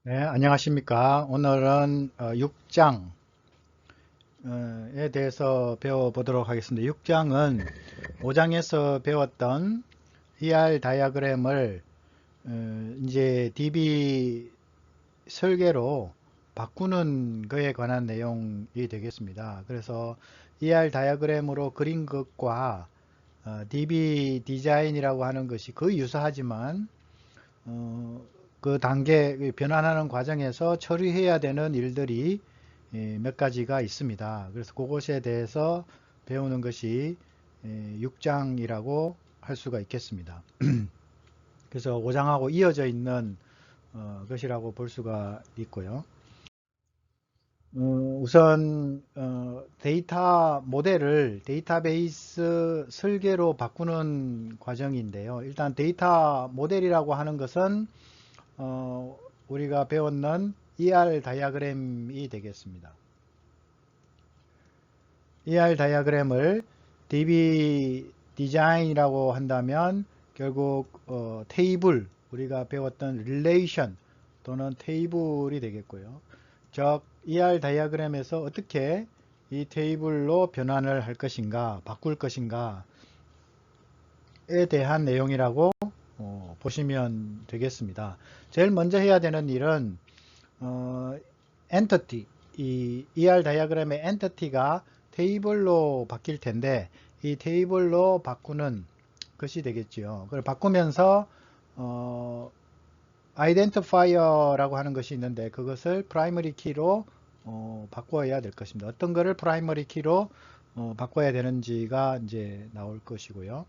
네, 안녕하십니까. 오늘은 6장에 대해서 배워보도록 하겠습니다. 6장은 5장에서 배웠던 ER 다이어그램을 이제 DB 설계로 바꾸는 것에 관한 내용이 되겠습니다. 그래서 ER 다이어그램으로 그린 것과 DB 디자인이라고 하는 것이 거의 유사하지만 어, 그 단계 변환하는 과정에서 처리해야 되는 일들이 몇 가지가 있습니다. 그래서 그것에 대해서 배우는 것이 6장이라고 할 수가 있겠습니다. 그래서 5장하고 이어져 있는 것이라고 볼 수가 있고요. 우선 데이터 모델을 데이터베이스 설계로 바꾸는 과정인데요. 일단 데이터 모델이라고 하는 것은 우리가 배웠는 ER 다이어그램이 되겠습니다. ER 다이어그램을 DB 디자인이라고 한다면 결국 테이블, 우리가 배웠던 릴레이션 또는 테이블이 되겠고요. 즉 ER 다이어그램에서 어떻게 이 테이블로 변환을 할 것인가, 바꿀 것인가에 대한 내용이라고 보시면 되겠습니다. 제일 먼저 해야 되는 일은 엔터티, 이 ER 다이어그램의 엔터티가 테이블로 바뀔 텐데 이 테이블로 바꾸는 것이 되겠지요. 그걸 바꾸면서 아이덴티파이어라고 하는 것이 있는데 그것을 프라이머리 키로 바꿔야 될 것입니다. 어떤 것을 프라이머리 키로 바꿔야 되는지가 이제 나올 것이고요.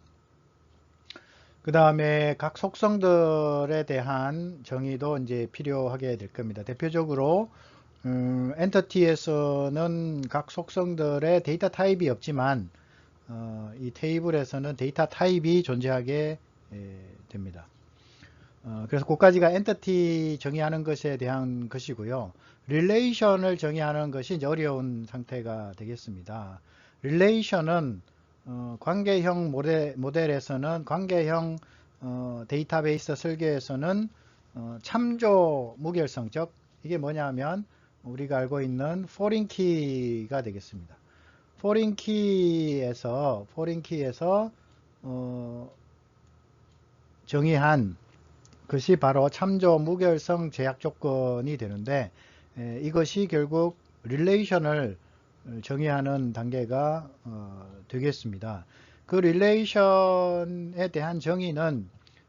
그 다음에 각 속성들에 대한 정의도 이제 필요하게 될 겁니다. 대표적으로 엔터티에서는 각 속성들의 데이터 타입이 없지만 이 테이블에서는 데이터 타입이 존재하게 됩니다. 그래서 그까지가 엔터티 정의하는 것에 대한 것이고요. 릴레이션을 정의하는 것이 이제 어려운 상태가 되겠습니다. 릴레이션은 관계형 모델에서는 관계형 데이터베이스 설계에서는 참조 무결성, 즉 이게 뭐냐면 우리가 알고 있는 포린 키가 되겠습니다. 포린 키에서 정의한 것이 바로 참조 무결성 제약 조건이 되는데 이것이 결국 릴레이션을 정의하는 단계가 되겠습니다. 그 릴레이션에 대한 정의는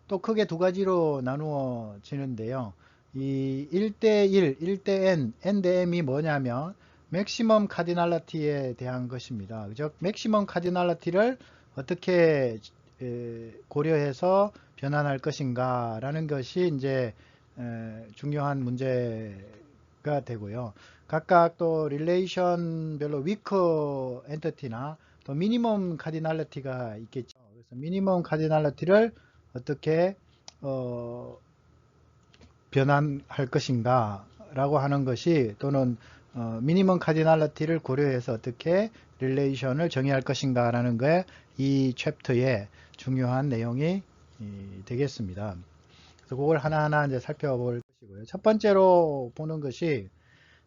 또 크게 두 가지로 나누어지는데요. 이 1대1, 1대 n, n 대 m이 뭐냐면 맥시멈 카디널리티에 대한 것입니다. 즉 맥시멈 카디널리티를 어떻게 고려해서 변환할 것인가 라는 것이 이제 중요한 문제가 되고요. 각각 또 릴레이션별로 위크 엔티티나 또 미니멈 카디널리티가 있겠죠. 그래서 미니멈 카디널리티를 어떻게 변환할 것인가 라고 하는 것이 또는 미니멈 카디널리티를 고려해서 어떻게 릴레이션을 정의할 것인가 라는 게 이 챕터의 중요한 내용이 되겠습니다. 그래서 그걸 하나하나 이제 살펴볼 것이고요. 첫 번째로 보는 것이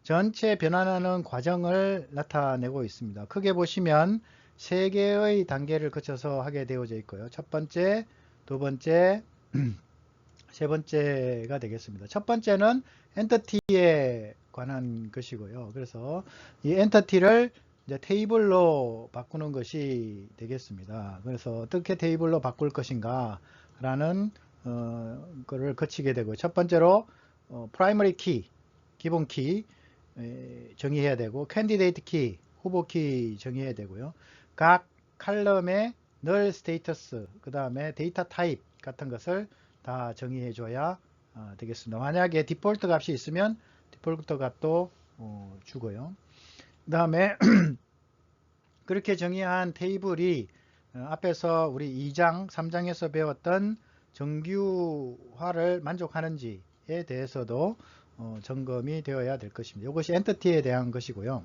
전체 변환하는 과정을 나타내고 있습니다. 크게 보시면 세 개의 단계를 거쳐서 하게 되어져 있고요. 첫 번째, 두 번째, 세 번째가 되겠습니다. 첫 번째는 엔터티에 관한 것이고요. 그래서 이 엔터티를 이제 테이블로 바꾸는 것이 되겠습니다. 그래서 어떻게 테이블로 바꿀 것인가 라는 거를 거치게 되고 첫 번째로 프라이머리 키, 기본 키 정의해야 되고 캔디데이트 키, 후보 키 정의해야 되고요. 각 칼럼의 널 스테이터스, 그 다음에 데이터 타입 같은 것을 다 정의해 줘야 되겠습니다. 만약에 디폴트 값이 있으면 디폴트 값도 주고요. 그 다음에 그렇게 정의한 테이블이 앞에서 우리 2장, 3장에서 배웠던 정규화를 만족하는지에 대해서도 점검이 되어야 될 것입니다. 이것이 엔티티에 대한 것이고요.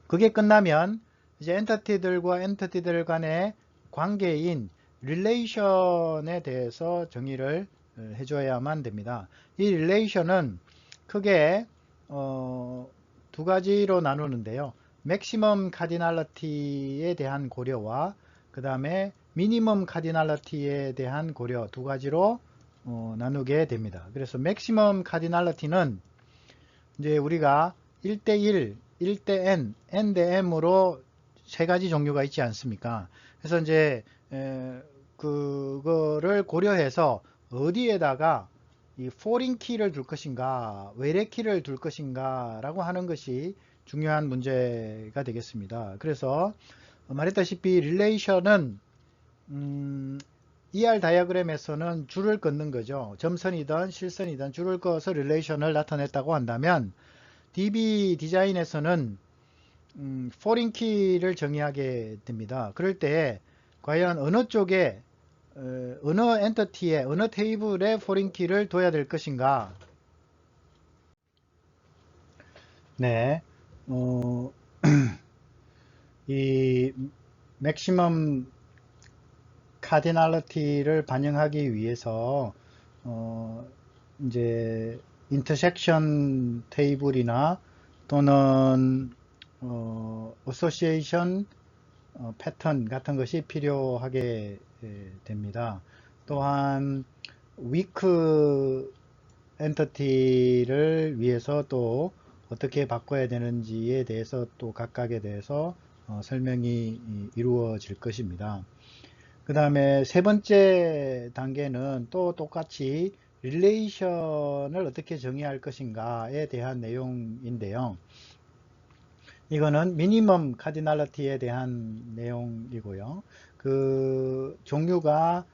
그게 끝나면 이제 엔티티들과 엔티티들 간의 관계인 릴레이션에 대해서 정의를 해줘야만 됩니다. 이 릴레이션은 크게 두 가지로 나누는데요. 맥시멈 카디널리티에 대한 고려와 그 다음에 미니멈 카디널리티에 대한 고려 두 가지로 나누게 됩니다. 그래서 맥시멈 카디널리티는 이제 우리가 1대1, 1대 n, n대 m으로 세 가지 종류가 있지 않습니까? 그래서 이제 그거를 고려해서 어디에다가 이 foreign key를 둘 것인가, 외래 키를 둘 것인가 라고 하는 것이 중요한 문제가 되겠습니다. 그래서 말했다시피 릴레이션은 ER 다이어그램에서는 줄을 긋는 거죠. 점선이든 실선이든 줄을 그어서 릴레이션을 나타냈다고 한다면 DB 디자인에서는 foreign key를 정의하게 됩니다. 그럴 때 과연 어느 쪽에 어느 엔터티에 어느 테이블에 foreign key를 둬야 될 것인가. 네, 이 맥시멈 카디널리티를 반영하기 위해서 이제 인터섹션 테이블이나 또는 어소시에이션 패턴 같은 것이 필요하게 됩니다. 또한 위크 엔터티를 위해서 또 어떻게 바꿔야 되는지에 대해서 또 각각에 대해서 설명이 이루어질 것입니다. 그 다음에 세 번째 단계는 또 똑같이 릴레이션을 어떻게 정의할 것인가에 대한 내용인데요. 이거는 미니멈 카디널리티에 대한 내용이고요. 그 종류가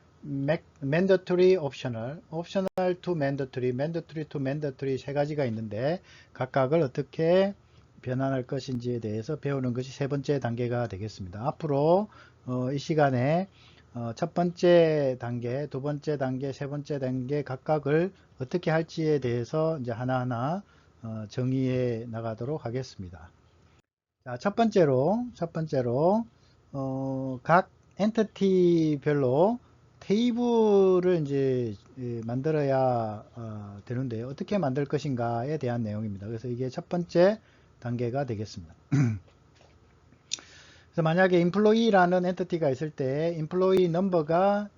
mandatory, optional, optional to mandatory, mandatory to mandatory 세 가지가 있는데 각각을 어떻게 변환할 것인지에 대해서 배우는 것이 세 번째 단계가 되겠습니다. 앞으로 이 시간에 첫 번째 단계, 두 번째 단계, 세 번째 단계 각각을 어떻게 할지에 대해서 이제 하나하나 정의해 나가도록 하겠습니다. 자, 첫 번째로 각 엔티티별로 테이블을 이제 만들어야 되는데 어떻게 만들 것인가에 대한 내용입니다. 그래서 이게 첫 번째 단계가 되겠습니다. 그래서 만약에 employee라는 엔티티가 있을 때 employee number가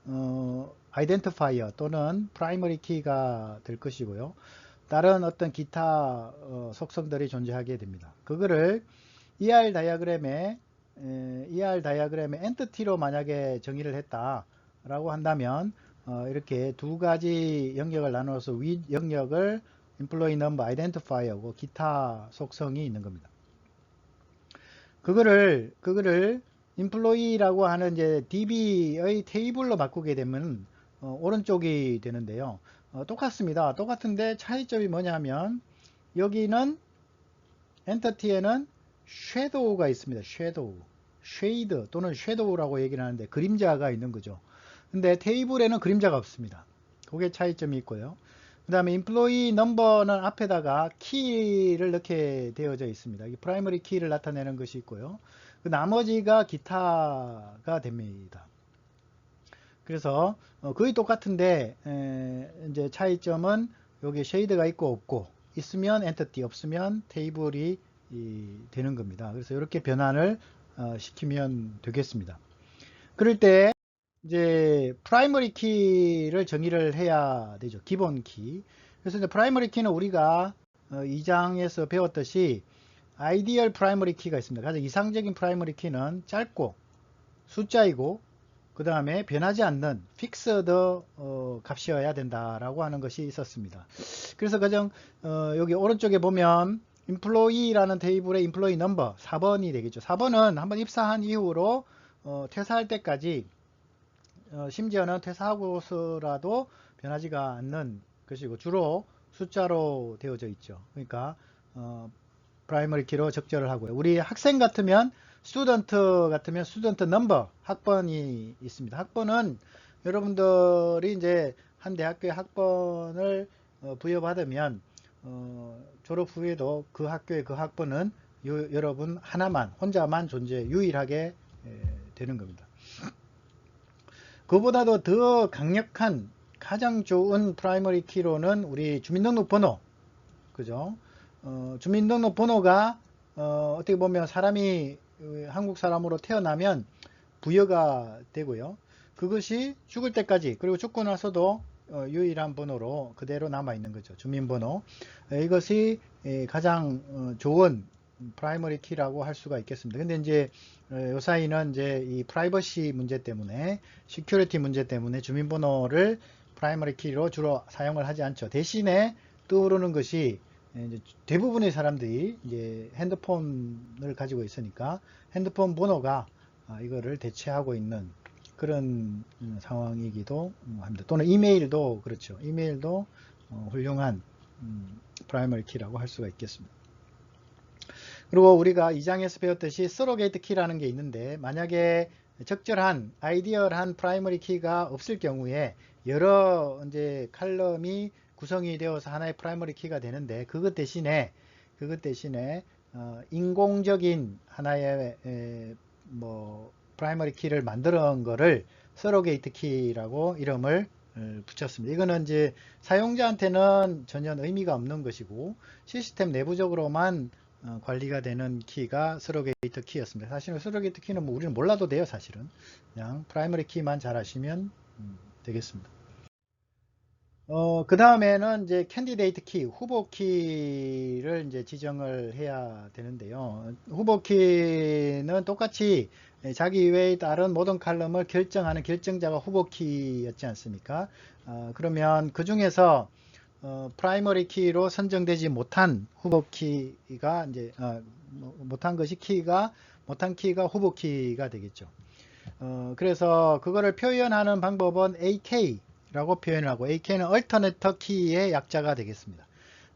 identifier 또는 primary key가 될 것이고요. 다른 어떤 기타 속성들이 존재하게 됩니다. 그거를 ER 다이어그램에 엔티티로 만약에 정의를 했다라고 한다면 이렇게 두 가지 영역을 나누어서 위 영역을 employee number identifier고 기타 속성이 있는 겁니다. 그거를 employee라고 하는 이제 DB의 테이블로 바꾸게 되면 오른쪽이 되는데요. 똑같습니다. 똑같은데 차이점이 뭐냐면 여기는 엔터티에는 섀도우가 있습니다. 섀도우, 쉐이드 또는 섀도우라고 얘기를 하는데 그림자가 있는 거죠. 근데 테이블에는 그림자가 없습니다. 그게 차이점이 있고요. 그 다음에 employee number는 앞에다가 키를 넣게 되어져 있습니다. 이 프라이머리 키를 나타내는 것이 있고요. 그 나머지가 기타가 됩니다. 그래서 거의 똑같은데 이제 차이점은 여기 쉐이드가 있고 없고 있으면 엔티티 없으면 테이블이 되는 겁니다. 그래서 이렇게 변환을 시키면 되겠습니다. 그럴 때 이제 프라이머리 키를 정의를 해야 되죠. 기본 키. 그래서 이제 프라이머리 키는 우리가 2장에서 배웠듯이 아이디얼 프라이머리 키가 있습니다. 가장 이상적인 프라이머리 키는 짧고 숫자이고 그 다음에 변하지 않는 픽스드 값이어야 된다라고 하는 것이 있었습니다. 그래서 가장 여기 오른쪽에 보면 employee라는 테이블의 employee number 4번이 되겠죠. 4번은 한번 입사한 이후로 퇴사할 때까지 심지어는 퇴사하고서라도 변하지가 않는 것이고 주로 숫자로 되어져 있죠. 그러니까 프라이머리 키로 적절을 하고요. 우리 학생 같으면 스튜던트 같으면 스튜던트 넘버 학번이 있습니다. 학번은 여러분들이 이제 한 대학교의 학번을 부여받으면 졸업 후에도 그 학교의 그 학번은 여러분 하나만 혼자만 유일하게 되는 겁니다. 그보다도 더 강력한 가장 좋은 프라이머리 키로는 우리 주민등록번호, 그죠? 주민등록번호가 어떻게 보면 사람이 한국 사람으로 태어나면 부여가 되고요. 그것이 죽을 때까지, 그리고 죽고 나서도 유일한 번호로 그대로 남아 있는 거죠. 주민번호. 이것이 가장 좋은 프라이머리 키라고 할 수가 있겠습니다. 근데 이제 요사이는 이제 이 프라이버시 문제 때문에, 시큐리티 문제 때문에 주민번호를 프라이머리 키로 주로 사용을 하지 않죠. 대신에 떠오르는 것이 이제 대부분의 사람들이 이제 핸드폰을 가지고 있으니까 핸드폰 번호가 이거를 대체하고 있는 그런 상황이기도 합니다. 또는 이메일도 그렇죠. 이메일도 훌륭한 프라이머리 키라고 할 수가 있겠습니다. 그리고 우리가 2장에서 배웠듯이 서로게이트 키라는 게 있는데, 만약에 적절한 아이디얼한 프라이머리 키가 없을 경우에 여러 이제 칼럼이 구성이 되어서 하나의 프라이머리 키가 되는데, 그것 대신에 인공적인 하나의 프라이머리 키를 만드는 거를 서로게이트 키라고 이름을 붙였습니다. 이거는 이제 사용자한테는 전혀 의미가 없는 것이고 시스템 내부적으로만 관리가 되는 키가 서로게이트 키였습니다. 사실은 서로게이트 키는 뭐 우리는 몰라도 돼요. 사실은 그냥 프라이머리 키만 잘 아시면 되겠습니다. 그 다음에는 이제 캔디데이트 키, 후보 키를 이제 지정을 해야 되는데요. 후보 키는 똑같이 자기 이외의 다른 모든 칼럼을 결정하는 결정자가 후보 키였지 않습니까? 그러면 그 중에서 프라이머리 키로 선정되지 못한 후보 키가 이제 못한 키가 후보 키가 되겠죠. 그래서 그거를 표현하는 방법은 AK 라고 표현을 하고, AK는 얼터네터 키의 약자가 되겠습니다.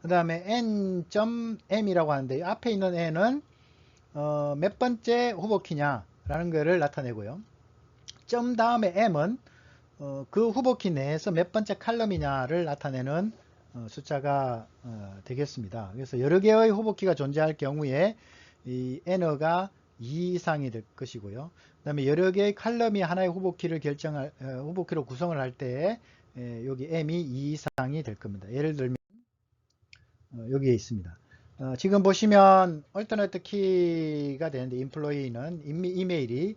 그 다음에 n.m이라고 하는데, 앞에 있는 n은 몇 번째 후보 키냐 라는 것을 나타내고요. 점 다음에 m은 그 후보 키 내에서 몇 번째 칼럼이냐를 나타내는 숫자가 되겠습니다. 그래서 여러 개의 후보 키가 존재할 경우에 이 n가 2 이상이 될 것이고요. 그 다음에 여러 개의 칼럼이 하나의 후보키를 후보키로 구성을 할 때 여기 m이 2 이상이 될 겁니다. 예를 들면 여기에 있습니다. 지금 보시면 얼터네이트 키가 되는데, 인플로이는 이메일이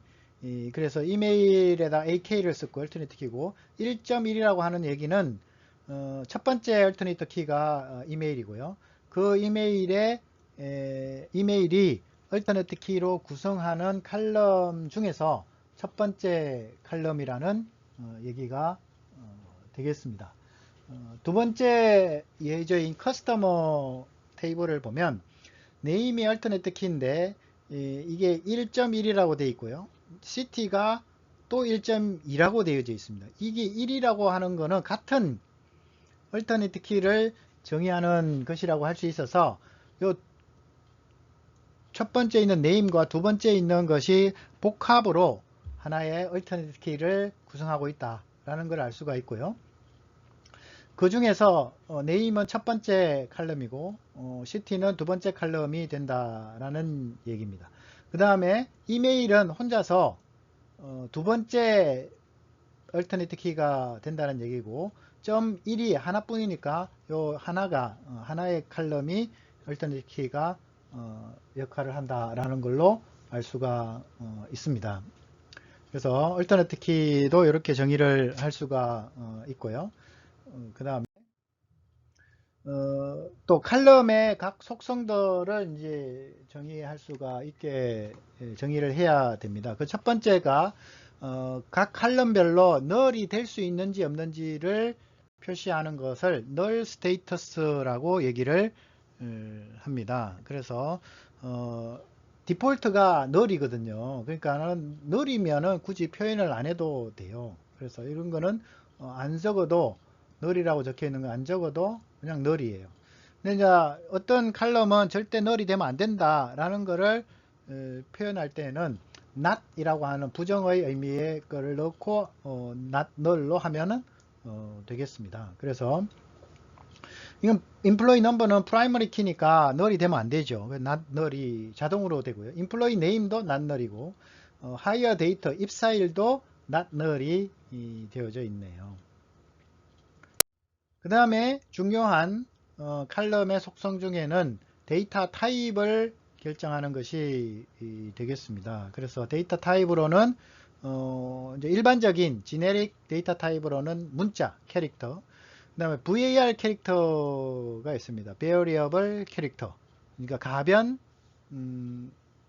그래서 이메일에다 AK를 쓰고 얼터네이트 키고, 1.1이라고 하는 얘기는 첫 번째 얼터네이트 키가 이메일이고요. 그 이메일이 얼터네이트 키로 구성하는 칼럼 중에서 첫 번째 칼럼이라는 얘기가 되겠습니다. 두 번째 예제인 커스터머 테이블을 보면 네임이 얼터네이트 키인데 이게 1.1이라고 되어 있고요. city가 또 1.2라고 되어져 있습니다. 이게 1이라고 하는 거는 같은 얼터네이트 키를 정의하는 것이라고 할 수 있어서 요 첫 번째 있는 네임과 두 번째 있는 것이 복합으로 하나의 얼터네이트 키를 구성하고 있다라는 걸 알 수가 있고요. 그 중에서 네임은 첫 번째 칼럼이고 시티는 두 번째 칼럼이 된다라는 얘기입니다. 그 다음에 이메일은 혼자서 두 번째 얼터네이트 키가 된다는 얘기고, 점 1이 하나뿐이니까 요 하나의 칼럼이 얼터네이트 키가 역할을 한다라는 걸로 알 수가 있습니다. 그래서 얼터네이트 키도 이렇게 정의를 할 수가 있고요. 그 다음에 또 칼럼의 각 속성들을 이제 정의할 수가 있게 정의를 해야 됩니다. 그 첫 번째가 각 칼럼별로 널이 될 수 있는지 없는지를 표시하는 것을 널 스테이터스라고 얘기를 합니다. 그래서 디폴트가 널이거든요. 그러니까 널이면은 굳이 표현을 안 해도 돼요. 그래서 이런 거는 안 적어도, 널이라고 적혀 있는 거 안 적어도 그냥 널이에요. 근데 이제 어떤 칼럼은 절대 널이 되면 안 된다라는 거를 표현할 때는 not 이라고 하는 부정의 의미의 거를 넣고 not null로 하면은 되겠습니다. 그래서 이건 employee number는 primary key니까 null이 되면 안 되죠. not null이 자동으로 되고요. employee name도 not null이고 hire date 입사일도 not null이 되어져 있네요. 그 다음에 중요한 칼럼의 속성 중에는 데이터 타입을 결정하는 것이 되겠습니다. 그래서 데이터 타입으로는 이제 일반적인 지네릭 데이터 타입으로는 문자, 캐릭터, 그 다음에 var 캐릭터가 있습니다. variable 캐릭터, 그러니까 가변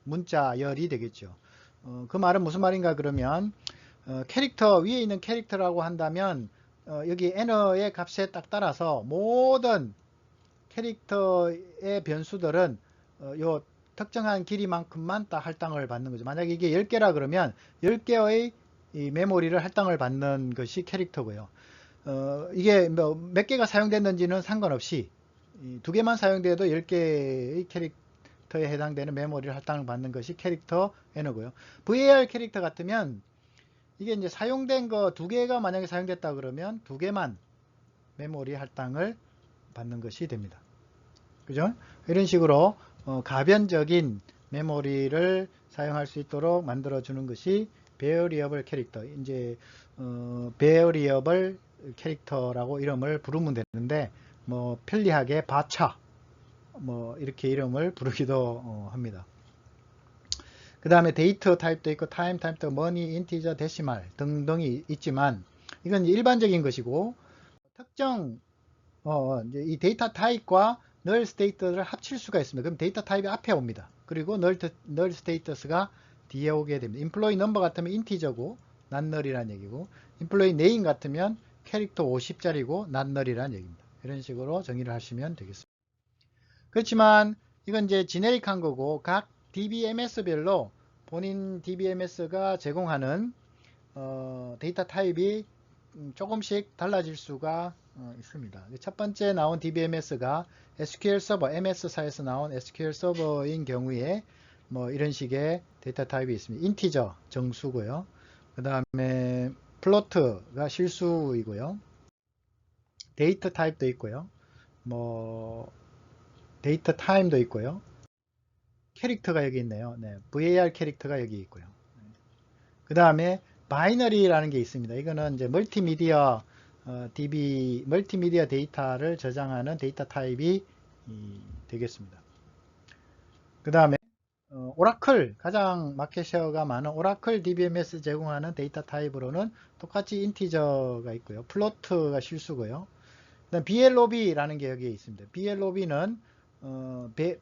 문자열이 되겠죠. 그 말은 무슨 말인가 그러면 캐릭터 위에 있는 캐릭터라고 한다면 여기 n의 값에 딱 따라서 모든 캐릭터의 변수들은 요 특정한 길이만큼만 딱 할당을 받는 거죠. 만약에 이게 10개라 그러면 10개의 이 메모리를 할당을 받는 것이 캐릭터고요. 이게 몇 개가 사용됐는지는 상관없이 2개만 사용돼도 10개의 캐릭터에 해당되는 메모리를 할당을 받는 것이 캐릭터 n고요. var 캐릭터 같으면 이게 이제 사용된 거 2개가 만약에 사용됐다 그러면 2개만 메모리 할당을 받는 것이 됩니다. 그죠? 이런 식으로 가변적인 메모리를 사용할 수 있도록 만들어 주는 것이 variable 캐릭터, 이제 variable 캐릭터라고 이름을 부르면 되는데 뭐 편리하게 바차 뭐 이렇게 이름을 부르기도 합니다. 그 다음에 데이터 타입도 있고 타임 타입도 머니, 인티저, 데시말 등등이 있지만 이건 일반적인 것이고 특정 이제 이 데이터 타입과 null status를 합칠 수가 있습니다. 그럼 데이터 타입이 앞에 옵니다. 그리고 null status가 뒤에 오게 됩니다. employee number 같으면 인티저고 not null이라는 얘기고 employee name 같으면 캐릭터 50짜리고 not null이라는 얘기입니다. 이런 식으로 정의를 하시면 되겠습니다. 그렇지만 이건 이제 지네릭한 거고 각 DBMS별로 본인 DBMS가 제공하는 데이터 타입이 조금씩 달라질 수가 있습니다. 첫 번째 나온 DBMS가 SQL 서버, MS사에서 나온 SQL 서버인 경우에 뭐 이런 식의 데이터 타입이 있습니다. 인티저, 정수고요. 그 다음에 플로트가 실수이고요. 데이터 타입도 있고요. 뭐 데이터 타임도 있고요. 캐릭터가 여기 있네요. 네, var 캐릭터가 여기 있고요. 그 다음에 바이너리라는 게 있습니다. 이거는 이제 멀티미디어 멀티미디어 데이터를 저장하는 데이터 타입이 되겠습니다. 그 다음에 오라클, 가장 마켓쉐어가 많은 오라클 DBMS 제공하는 데이터 타입으로는 똑같이 인티저가 있고요. 플로트가 실수고요. 그다음 BLOB라는 게 여기에 있습니다. BLOB는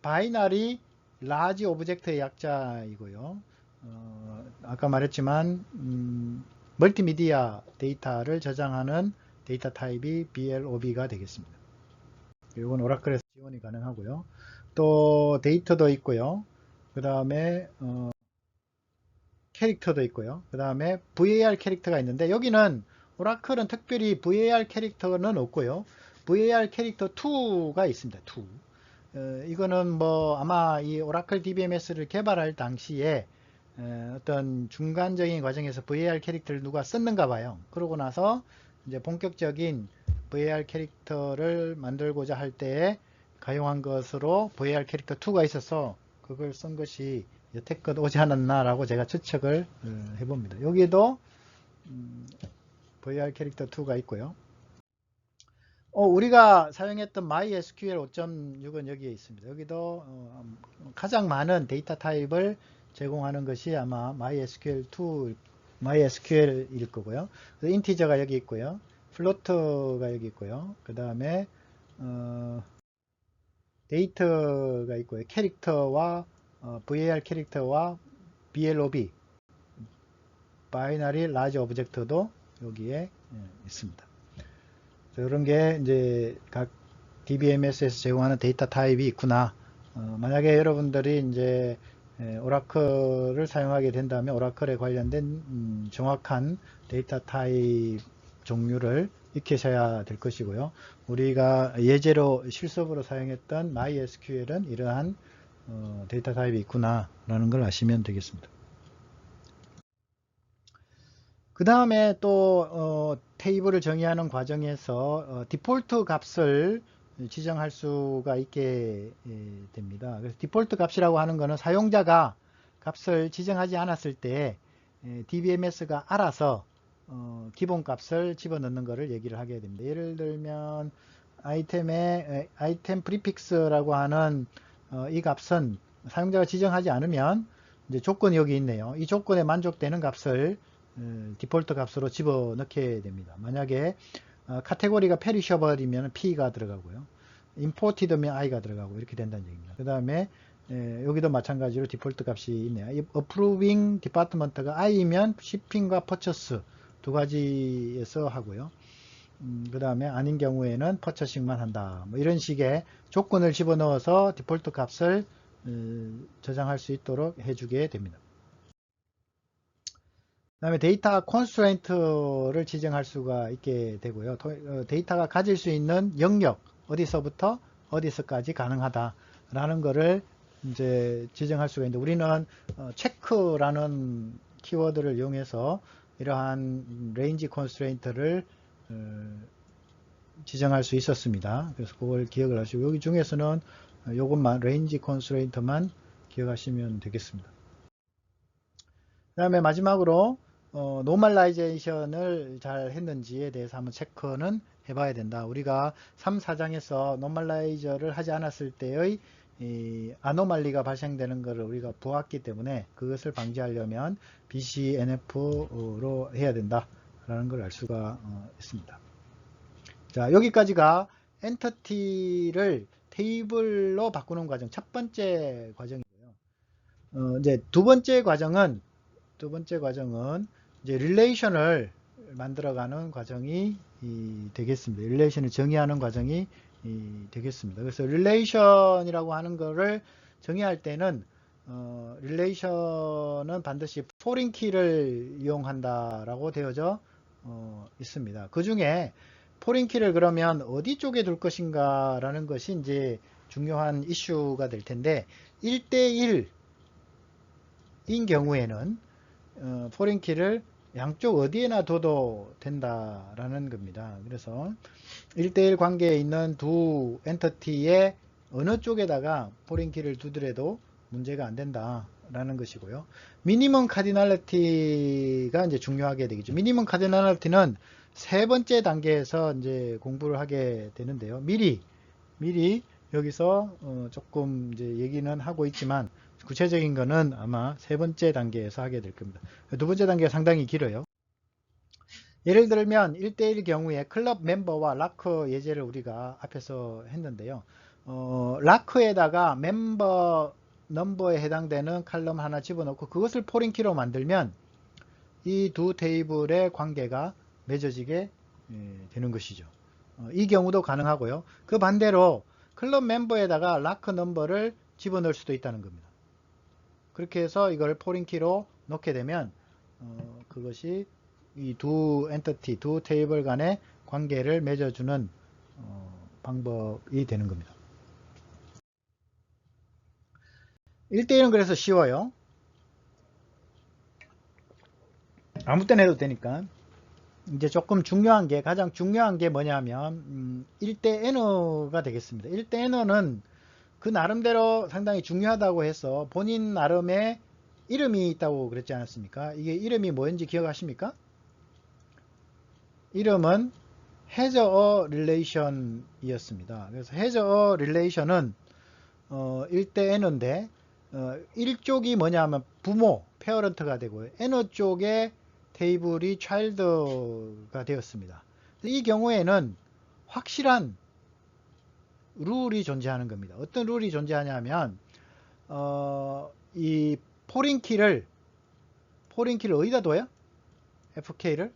바이너리 라지 오브젝트의 약자이고요. 아까 말했지만 멀티미디어 데이터를 저장하는 데이터 타입이 BLOB가 되겠습니다. 이건 오라클에서 지원이 가능하고요. 또 데이터도 있고요. 그 다음에 캐릭터도 있고요. 그 다음에 var 캐릭터가 있는데 여기는 오라클은 특별히 var 캐릭터는 없고요. var 캐릭터 2가 있습니다. 2. 이거는 뭐 아마 이 오라클 DBMS를 개발할 당시에 어떤 중간적인 과정에서 var 캐릭터를 누가 썼는가 봐요. 그러고 나서 이제 본격적인 var 캐릭터를 만들고자 할 때에 가용한 것으로 var 캐릭터 2가 있어서 그걸 쓴 것이 여태껏 오지 않았나 라고 제가 추측을 해봅니다. 여기에도 var 캐릭터 2가 있고요. 우리가 사용했던 MySQL 5.6은 여기에 있습니다. 여기도 가장 많은 데이터 타입을 제공하는 것이 아마 MySQL일 거고요. 인티저가 여기 있고요. 플로트가 여기 있고요. 그 다음에 데이터가 있고요. 캐릭터와 var 캐릭터와 BLOB 바이너리 라지 오브젝트도 여기에 있습니다. 이런 게 이제 각 DBMS에서 제공하는 데이터 타입이 있구나. 만약에 여러분들이 이제 오라클을 사용하게 된다면 오라클에 관련된 정확한 데이터 타입 종류를 익히셔야 될 것이고요. 우리가 예제로 실습으로 사용했던 MySQL은 이러한 데이터 타입이 있구나 라는 걸 아시면 되겠습니다. 그 다음에 또 테이블을 정의하는 과정에서 디폴트 값을 지정할 수가 있게 됩니다. 그래서 디폴트 값이라고 하는 것은 사용자가 값을 지정하지 않았을 때 DBMS가 알아서 기본값을 집어넣는 것을 얘기를 하게 됩니다. 예를 들면 아이템 프리픽스라고 하는 이 값은 사용자가 지정하지 않으면 이제 조건이 여기 있네요. 이 조건에 만족되는 값을 디폴트 값으로 집어넣게 됩니다. 만약에 카테고리가 페리셔버리면 P가 들어가고요. 임포티드면 I가 들어가고 이렇게 된다는 얘기입니다. 그 다음에 여기도 마찬가지로 디폴트 값이 있네요. 이 approving 디파트먼트가 I면 shipping과 purchase 두 가지에서 하고요. 그 다음에 아닌 경우에는 purchasing만 한다. 뭐 이런 식의 조건을 집어넣어서 디폴트 값을 저장할 수 있도록 해주게 됩니다. 그 다음에 데이터 constraint를 지정할 수가 있게 되고요. 데이터가 가질 수 있는 영역, 어디서부터 어디서까지 가능하다라는 것을 이제 지정할 수가 있는데, 우리는 체크라는 키워드를 이용해서 이러한 레인지 컨스트레인트를 지정할 수 있었습니다. 그래서 그걸 기억을 하시고, 여기 중에서는 요것만 레인지 컨스트레인트만 기억하시면 되겠습니다. 그 다음에 마지막으로 노멀라이제이션을 잘 했는지에 대해서 한번 체크는 해봐야 된다. 우리가 3, 4장에서 노멀라이저를 하지 않았을 때의 아노말리가 발생되는 것을 우리가 보았기 때문에 그것을 방지하려면 BCNF로 해야 된다 라는 걸 알 수가 있습니다. 자, 여기까지가 엔터티를 테이블로 바꾸는 과정, 첫 번째 과정이고요. 이제 두 번째 과정은 이제 릴레이션을 만들어가는 과정이 되겠습니다. 릴레이션을 정의하는 과정이 되겠습니다. 그래서 릴레이션이라고 하는 거를 정의할 때는 릴레이션은 반드시 포린 키를 이용한다라고 되어져 있습니다. 그 중에 포린 키를 그러면 어디 쪽에 둘 것인가 라는 것이 이제 중요한 이슈가 될 텐데, 1대1인 경우에는 포린 키를 양쪽 어디에나 둬도 된다라는 겁니다. 그래서 1대1 관계에 있는 두 엔터티의 어느 쪽에다가 포린 키를 두더라도 문제가 안 된다라는 것이고요. 미니멈 카디널리티가 이제 중요하게 되겠죠. 미니멈 카디널리티는 세 번째 단계에서 이제 공부를 하게 되는데요. 미리 여기서 조금 이제 얘기는 하고 있지만 구체적인 거는 아마 세 번째 단계에서 하게 될 겁니다. 두 번째 단계가 상당히 길어요. 예를 들면 1대1 경우에 클럽 멤버와 라크 예제를 우리가 앞에서 했는데요. 라크에다가 멤버 넘버에 해당되는 칼럼 하나 집어넣고 그것을 포린키로 만들면 이 두 테이블의 관계가 맺어지게 되는 것이죠. 이 경우도 가능하고요. 그 반대로 클럽 멤버에다가 라크 넘버를 집어넣을 수도 있다는 겁니다. 그렇게 해서 이걸 포린키로 넣게 되면 그것이 이 두 엔터티, 두 테이블 간의 관계를 맺어주는 방법이 되는 겁니다. 1대1은 그래서 쉬워요. 아무 때나 해도 되니까. 이제 조금 중요한 게, 가장 중요한 게 뭐냐면 1대 N어가 되겠습니다. 1대 N어는 그 나름대로 상당히 중요하다고 해서 본인 나름의 이름이 있다고 그랬지 않았습니까? 이게 이름이 뭐였는지 기억하십니까? 이름은 has a relation 이었습니다. 그래서 has a relation은 1대 N어인데 1쪽이 뭐냐면 부모, 페어런트가 되고요. N어 쪽에 테이블이 child가 되었습니다. 이 경우에는 확실한 룰이 존재하는 겁니다. 어떤 룰이 존재하냐면 이 포린키를 어디다 둬요? FK를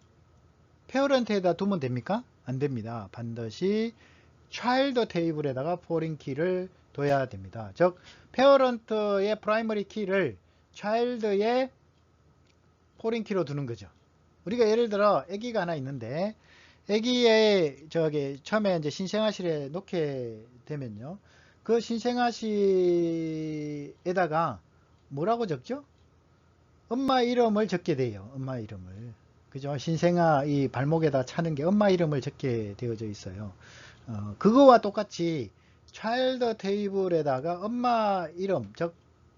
페어런트에다 두면 됩니까? 안 됩니다. 반드시 child 테이블에다가 포린키를 둬야 됩니다. 즉 페어런트의 프라이머리 키를 child의 포린키로 두는 거죠. 우리가 예를 들어 아기가 하나 있는데 아기의 처음에 이제 신생아실에 놓게 되면요. 그 신생아실에다가 뭐라고 적죠? 엄마 이름을 적게 돼요. 엄마 이름을. 그죠? 신생아 이 발목에다 차는 게 엄마 이름을 적게 되어져 있어요. 그거와 똑같이 차일드 테이블에다가 엄마 이름, 즉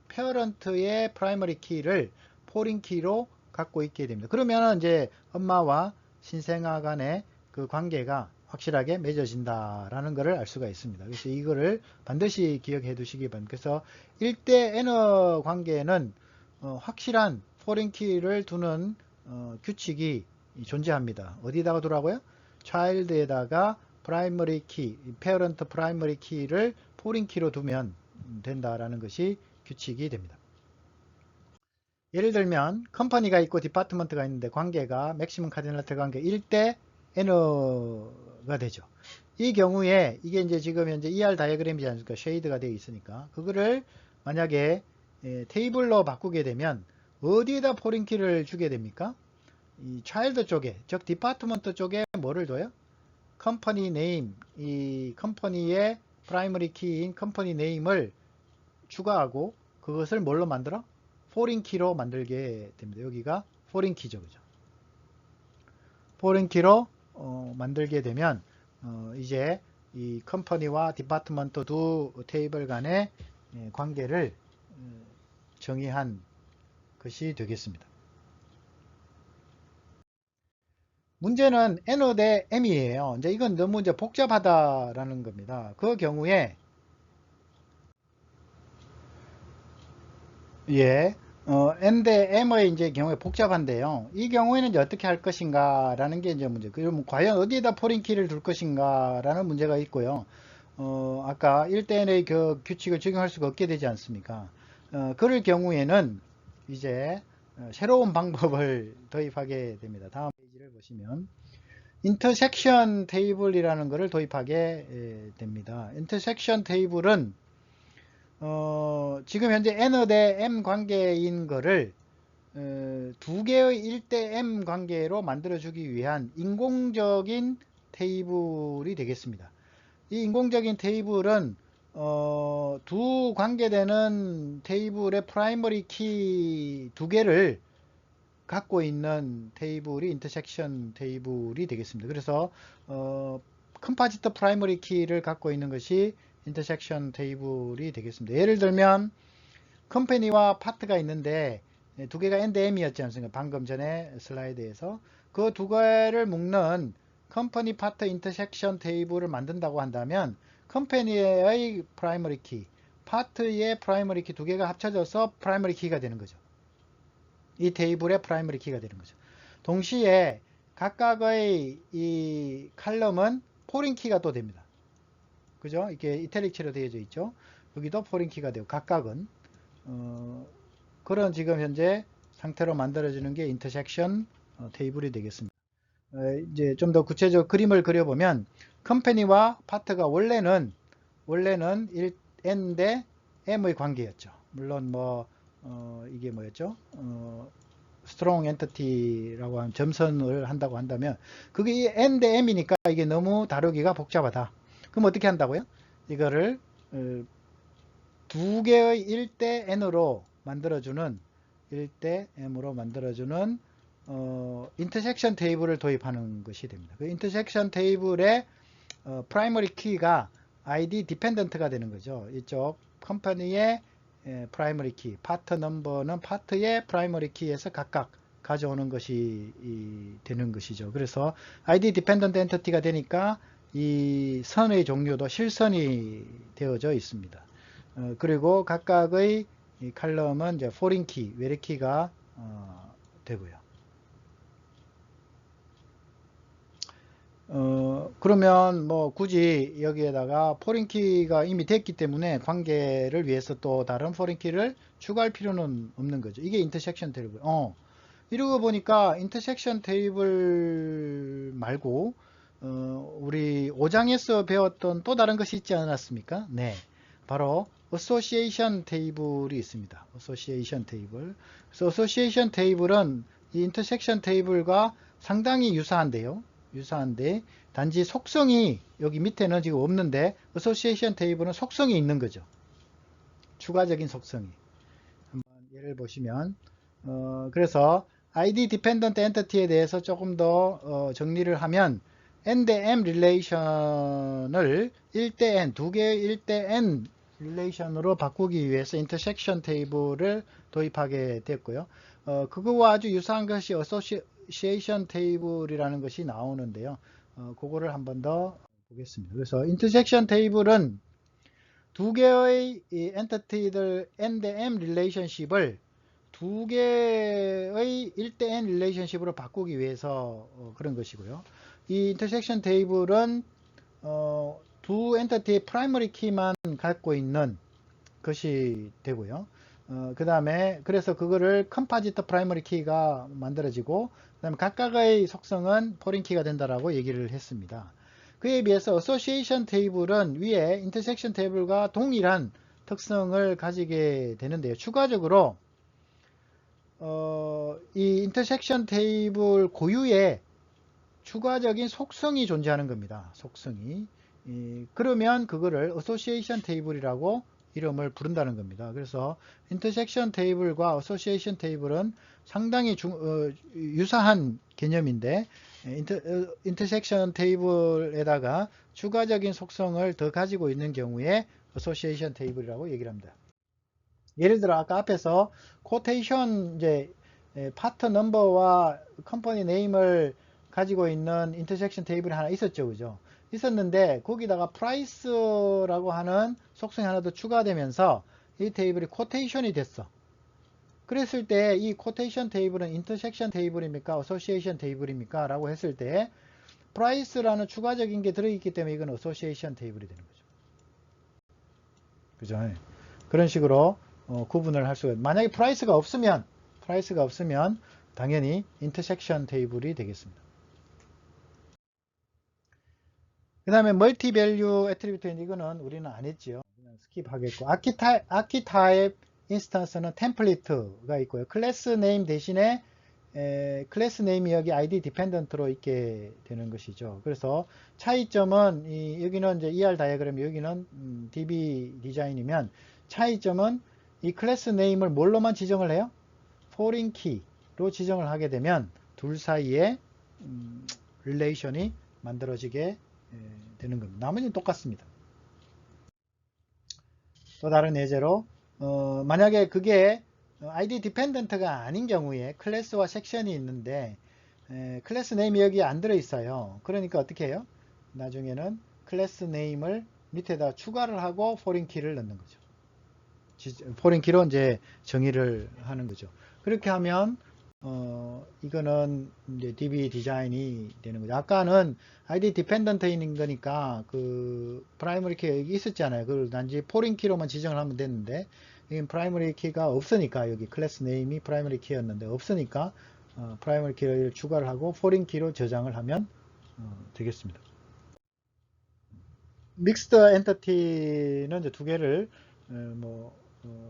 페어런트의 프라이머리 키를 포린 키로 갖고 있게 됩니다. 그러면 이제 엄마와 신생아 간의 그 관계가 확실하게 맺어진다라는 것을 알 수가 있습니다. 그래서 이거를 반드시 기억해 두시기 바랍니다. 그래서 1대 N어 관계는 확실한 포린키를 두는 규칙이 존재합니다. 어디다가 두라고요? child에다가 primary key, parent primary key를 포린키로 두면 된다라는 것이 규칙이 됩니다. 예를 들면 컴퍼니가 있고 디파트먼트가 있는데 관계가 맥시멈 카디널리티 관계 1대 N가 되죠. 이 경우에 이게 이제 지금 현재 ER 다이어그램이지 않습니까? 쉐이드가 되어 있으니까 그거를 만약에 테이블로 바꾸게 되면 어디에다 포린키를 주게 됩니까? 이 차일드 쪽에, 즉 디파트먼트 쪽에 뭐를 둬요? 컴퍼니 네임, 이 컴퍼니의 프라이머리 키인 컴퍼니 네임을 추가하고 그것을 뭘로 만들어? 포린키로 만들게 됩니다. 여기가 포린키죠. 그죠? 포린키로 만들게 되면 이제 이 컴퍼니와 디파트먼트 두 테이블 간의 관계를 정의한 것이 되겠습니다. 문제는 N 대 M이에요. 이제 이건 너무 이제 복잡하다라는 겁니다. 그 경우에 N 대 M의 이제 경우에 복잡한데요. 이 경우에는 이제 어떻게 할 것인가라는 게 이제 문제. 그럼 과연 어디에다 포린키를 둘 것인가라는 문제가 있고요. 아까 1대 N의 그 규칙을 적용할 수가 없게 되지 않습니까? 그럴 경우에는 이제 새로운 방법을 도입하게 됩니다. 다음 페이지를 보시면 인터섹션 테이블이라는 것을 도입하게 됩니다. 인터섹션 테이블은 지금 현재 N 대 M 관계인 거를 두 개의 1대 M 관계로 만들어주기 위한 인공적인 테이블이 되겠습니다. 이 인공적인 테이블은 두 관계되는 테이블의 프라이머리 키 두 개를 갖고 있는 테이블이 인터섹션 테이블이 되겠습니다. 그래서 컴파지트 프라이머리 키를 갖고 있는 것이 인터섹션 테이블이 되겠습니다. 예를 들면 컴퍼니와 파트가 있는데 두 개가 N 대 M이었지 않습니까? 방금 전에 슬라이드에서 그 두 개를 묶는 컴퍼니 파트 인터섹션 테이블을 만든다고 한다면 컴퍼니의 프라이머리 키, 파트의 프라이머리 키 두 개가 합쳐져서 프라이머리 키가 되는 거죠. 이 테이블의 프라이머리 키가 되는 거죠. 동시에 각각의 이 칼럼은 포린 키가 또 됩니다. 그죠? 이렇게 이탈릭체로 되어져 있죠. 여기도 포린 키가 되고 각각은 그런 지금 현재 상태로 만들어지는 게 인터섹션 테이블이 되겠습니다. 이제 좀 더 구체적 그림을 그려보면 컴퍼니와 파트가 원래는 N 대 M의 관계였죠. 물론 뭐 이게 뭐였죠? 스트롱 엔티티라고 하는 점선을 한다고 한다면 그게 N 대 M이니까 이게 너무 다루기가 복잡하다. 그럼 어떻게 한다고요? 이거를 두 개의 1대 N으로 만들어주는 1대 M으로 만들어주는 인터섹션 테이블을 도입하는 것이 됩니다. 그 인터섹션 테이블의 프라이머리 키가 ID 디펜던트가 되는 거죠. 이쪽 컴퍼니의 프라이머리 키, 파트 넘버는 파트의 프라이머리 키에서 각각 가져오는 것이 되는 것이죠. 그래서 ID 디펜던트 엔티티가 되니까 이 선의 종류도 실선이 되어져 있습니다. 그리고 각각의 이 칼럼은 이제 포린 키, 외래 키가 되고요. 그러면 뭐 굳이 여기에다가 포린키가 이미 됐기 때문에 관계를 위해서 또 다른 포린키를 추가할 필요는 없는 거죠. 이게 인터섹션 테이블. 이러고 보니까 인터섹션 테이블 말고 우리 5장에서 배웠던 또 다른 것이 있지 않았습니까? 네, 바로 어소시에이션 테이블이 있습니다. 어소시에이션 테이블. 그래서 어소시에이션 테이블은 이 인터섹션 테이블과 상당히 유사한데요. 유사한데 단지 속성이 여기 밑에는 지금 없는데 어소시에이션 테이블은 속성이 있는 거죠. 추가적인 속성이. 한번 예를 보시면 그래서 ID 디펜던트 엔티티에 대해서 조금 더 정리를 하면 N 대 M 릴레이션을 1대 N, 두 개의 1대 N 릴레이션으로 바꾸기 위해서 인터섹션 테이블을 도입하게 됐고요. 그거와 아주 유사한 것이 어소시에이션 테이블이라는 것이 나오는데요. 그거를 한 번 더 보겠습니다. 그래서 인터섹션 테이블은 두 개의 이 엔티티들 N-M 릴레이션십을 두 개의 1대 N 릴레이션십으로 바꾸기 위해서 그런 것이고요. 이 인터섹션 테이블은 두 엔티티의 프라이머리 키만 갖고 있는 것이 되고요. 그 다음에 그래서 그거를 컴파지트 프라이머리 키가 만들어지고 그 다음에 각각의 속성은 포린 키가 된다라고 얘기를 했습니다. 그에 비해서 어소시에이션 테이블은 위에 인터섹션 테이블과 동일한 특성을 가지게 되는데요. 추가적으로 이 인터섹션 테이블 고유의 추가적인 속성이 존재하는 겁니다. 속성이. 그러면 그거를 어소시에이션 테이블이라고 이름을 부른다는 겁니다. 그래서 인터섹션 테이블과 어소시에이션 테이블은 상당히 유사한 개념인데 인터섹션 테이블에다가 추가적인 속성을 더 가지고 있는 경우에 어소시에이션 테이블이라고 얘기를 합니다. 예를 들어 아까 앞에서 코테이션 이제 파트 넘버와 컴퍼니 네임을 가지고 있는 인터섹션 테이블이 하나 있었죠. 그죠? 있었는데 거기다가 프라이스라고 하는 속성이 하나 더 추가되면서 이 테이블이 코테이션이 됐어. 그랬을 때 이 코테이션 테이블은 인터섹션 테이블입니까? 어소시에이션 테이블입니까? 라고 했을 때 프라이스라는 추가적인 게 들어있기 때문에 이건 어소시에이션 테이블이 되는 거죠. 그죠? 그런 식으로 구분을 할 수가. 만약에 프라이스가 없으면 당연히 인터섹션 테이블이 되겠습니다. 그 다음에 멀티 밸류 애트리뷰트 이거는 우리는 안 했지요. 그냥 스킵하겠고 아키타입 인스턴스는 템플릿가 있고요. 클래스 네임 대신에 클래스 네임이 여기 ID 디펜던트로 있게 되는 것이죠. 그래서 차이점은 여기는 이제 ER 다이어그램 여기는 DB 디자인이면 차이점은 이 클래스 네임을 뭘로만 지정을 해요? 포린 키로 지정을 하게 되면 둘 사이에 릴레이션이 만들어지게 되는 겁니다. 나머지는 똑같습니다. 또 다른 예제로 만약에 그게 ID 디펜던트가 아닌 경우에 클래스와 섹션이 있는데 클래스 네임이 여기 안 들어 있어요. 그러니까 어떻게 해요? 나중에는 클래스 네임을 밑에다 추가를 하고 포린 키를 넣는 거죠. 포린 키로 이제 정의를 하는 거죠. 그렇게 하면 이거는 이제 DB 디자인이 되는 거죠. 아까는 ID 디펜던트인 거니까 그 프라이머리 키가 여기 있었잖아요. 그걸 단지 포린 키로만 지정을 하면 됐는데 여기 프라이머리 키가 없으니까 여기 클래스 네임이 프라이머리 키였는데 없으니까 프라이머리 키를 추가를 하고 포린 키로 저장을 하면 되겠습니다. 믹스드 엔터티는 이제 두 개를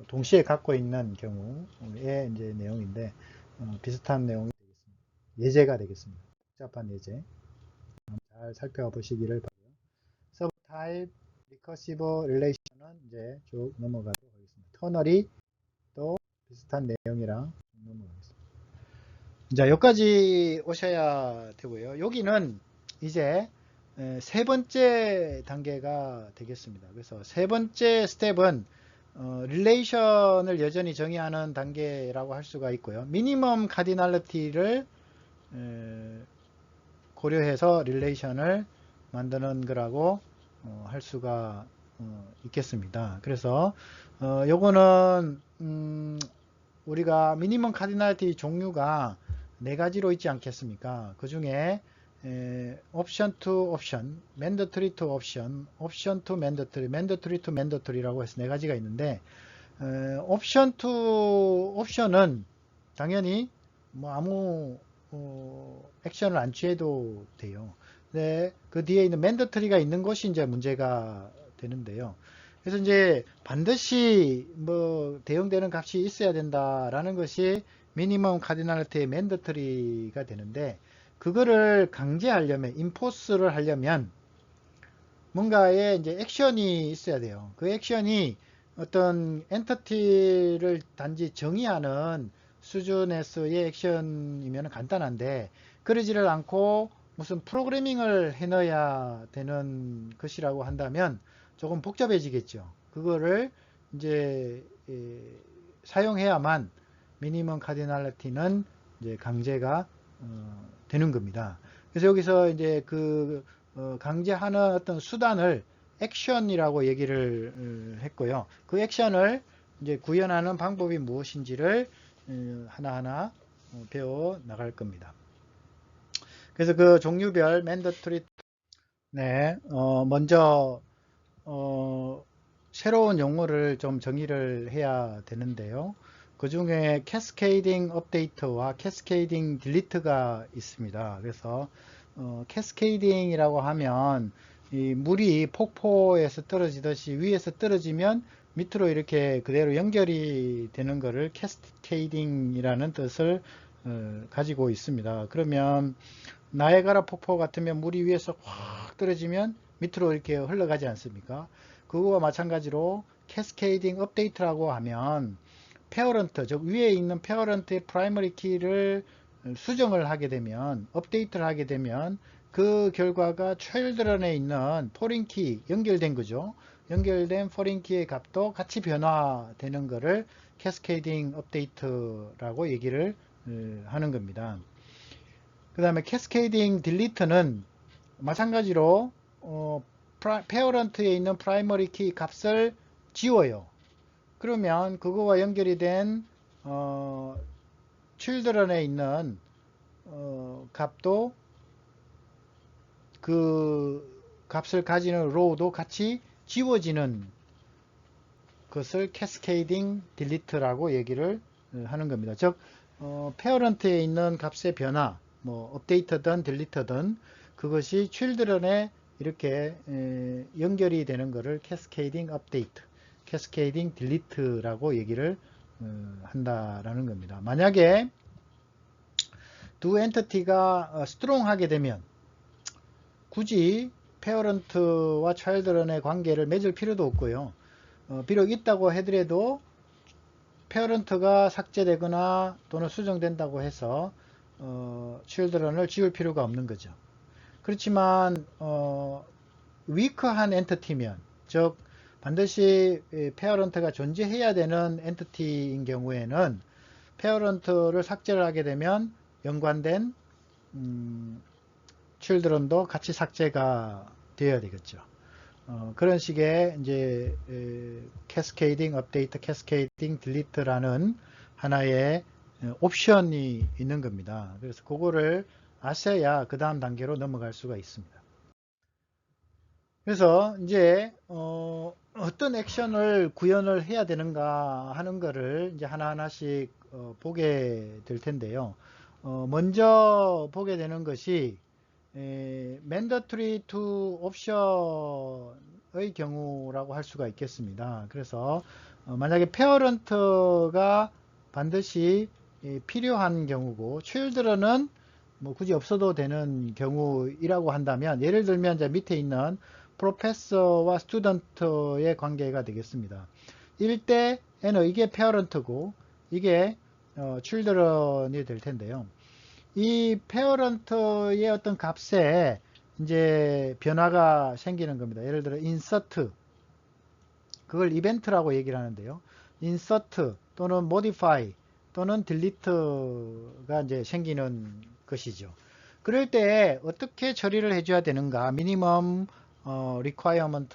동시에 갖고 있는 경우의 이제 내용인데 비슷한 내용이 되겠습니다. 예제가 되겠습니다. 복잡한 예제 잘 살펴보시기를 바라고요. 서브 타입 리커시브 릴레이션은 이제 쭉 넘어가도록 하겠습니다. 터널이 또 비슷한 내용이랑 넘어가겠습니다. 자, 여기까지 오셔야 되고요. 여기는 이제 세 번째 단계가 되겠습니다. 그래서 세 번째 스텝은 릴레이션을 여전히 정의하는 단계라고 할 수가 있고요. 미니멈 카디널리티를 고려해서 릴레이션을 만드는 거라고 할 수가 있겠습니다. 그래서 요거는 우리가 미니멈 카디널리티 종류가 네 가지로 있지 않겠습니까? 그 중에 옵션 투 옵션, 맨더터리 투 옵션, 옵션 투 맨더터리, 맨더터리 투 맨더터리라고 해서 네 가지가 있는데 옵션 투 옵션은 당연히 뭐 아무 액션을 안 취해도 돼요. 근데 그 뒤에 있는 맨더터리가 있는 것이 이제 문제가 되는데요. 그래서 이제 반드시 뭐 대응되는 값이 있어야 된다라는 것이 미니멈 카디널리티의 맨더터리가 되는데 그거를 강제하려면 인포스를 하려면 뭔가의 이제 액션이 있어야 돼요. 그 액션이 어떤 엔터티를 단지 정의하는 수준에서의 액션이면 간단한데 그러지를 않고 무슨 프로그래밍을 해넣어야 되는 것이라고 한다면 조금 복잡해지겠죠. 그거를 이제 사용해야만 미니멈 카디널리티는 이제 강제가 되는 겁니다. 그래서 여기서 이제 그 강제하는 어떤 수단을 액션이라고 얘기를 했고요. 그 액션을 이제 구현하는 방법이 무엇인지를 하나하나 배워 나갈 겁니다. 그래서 그 종류별 mandatory 네, 먼저 새로운 용어를 좀 정의를 해야 되는데요. 그 중에 캐스케이딩 업데이트와 캐스케이딩 딜리트가 있습니다. 그래서 캐스케이딩이라고 하면 이 물이 폭포에서 떨어지듯이 위에서 떨어지면 밑으로 이렇게 그대로 연결이 되는 것을 캐스케이딩이라는 뜻을 가지고 있습니다. 그러면 나이아가라 폭포 같으면 물이 위에서 확 떨어지면 밑으로 이렇게 흘러가지 않습니까? 그거와 마찬가지로 캐스케이딩 업데이트라고 하면 페어런트, 즉 위에 있는 페어런트의 프라이머리 키를 수정을 하게 되면, 업데이트를 하게 되면 그 결과가 차일드런에 있는 포린 키, 연결된 거죠. 연결된 포린 키의 값도 같이 변화되는 것을 캐스케이딩 업데이트라고 얘기를 하는 겁니다. 그 다음에 캐스케이딩 딜리트는 마찬가지로 페어런트에 있는 프라이머리 키 값을 지워요. 그러면 그거와 연결이 된 children에 있는 값도 그 값을 가지는 row도 같이 지워지는 것을 캐스케이딩 딜리트라고 얘기를 하는 겁니다. 즉 페어런트에 있는 값의 변화, 뭐 업데이트든 딜리트든 그것이 children에 이렇게 연결이 되는 것을 캐스케이딩 업데이트, 캐스케이딩 딜리트라고 얘기를 한다라는 겁니다. 만약에 두 엔티티가 스트롱하게 되면 굳이 페어런트와 차일드런의 관계를 맺을 필요도 없고요. 비록 있다고 하더라도 페어런트가 삭제되거나 또는 수정된다고 해서 children을 지울 필요가 없는 거죠. 그렇지만 위크한 엔티티면, 즉 반드시 페어런트가 존재해야 되는 엔티티인 경우에는 페어런트를 삭제를 하게 되면 연관된 children도 같이 삭제가 되어야 되겠죠. 그런 식의 이제 캐스케이딩 업데이트, 캐스케이딩 딜리트라는 하나의 옵션이 있는 겁니다. 그래서 그거를 아셔야 그 다음 단계로 넘어갈 수가 있습니다. 그래서 이제 어떤 액션을 구현을 해야 되는가 하는 거를 이제 하나하나씩 보게 될 텐데요. 먼저 보게 되는 것이 mandatory to option의 경우라고 할 수가 있겠습니다. 그래서 만약에 페어런트가 반드시 필요한 경우고 children은 뭐 굳이 없어도 되는 경우이라고 한다면, 예를 들면 이제 밑에 있는 프로페서와 스튜던트의 관계가 되겠습니다. 1대에는 이게 페어런트고 이게 children이 될 텐데요. 이 페어런트의 어떤 값에 이제 변화가 생기는 겁니다. 예를 들어 insert, 그걸 이벤트라고 얘기를 하는데요. insert 또는 modify 또는 delete가 이제 생기는 것이죠. 그럴 때 어떻게 처리를 해줘야 되는가? 미니멈 requirement,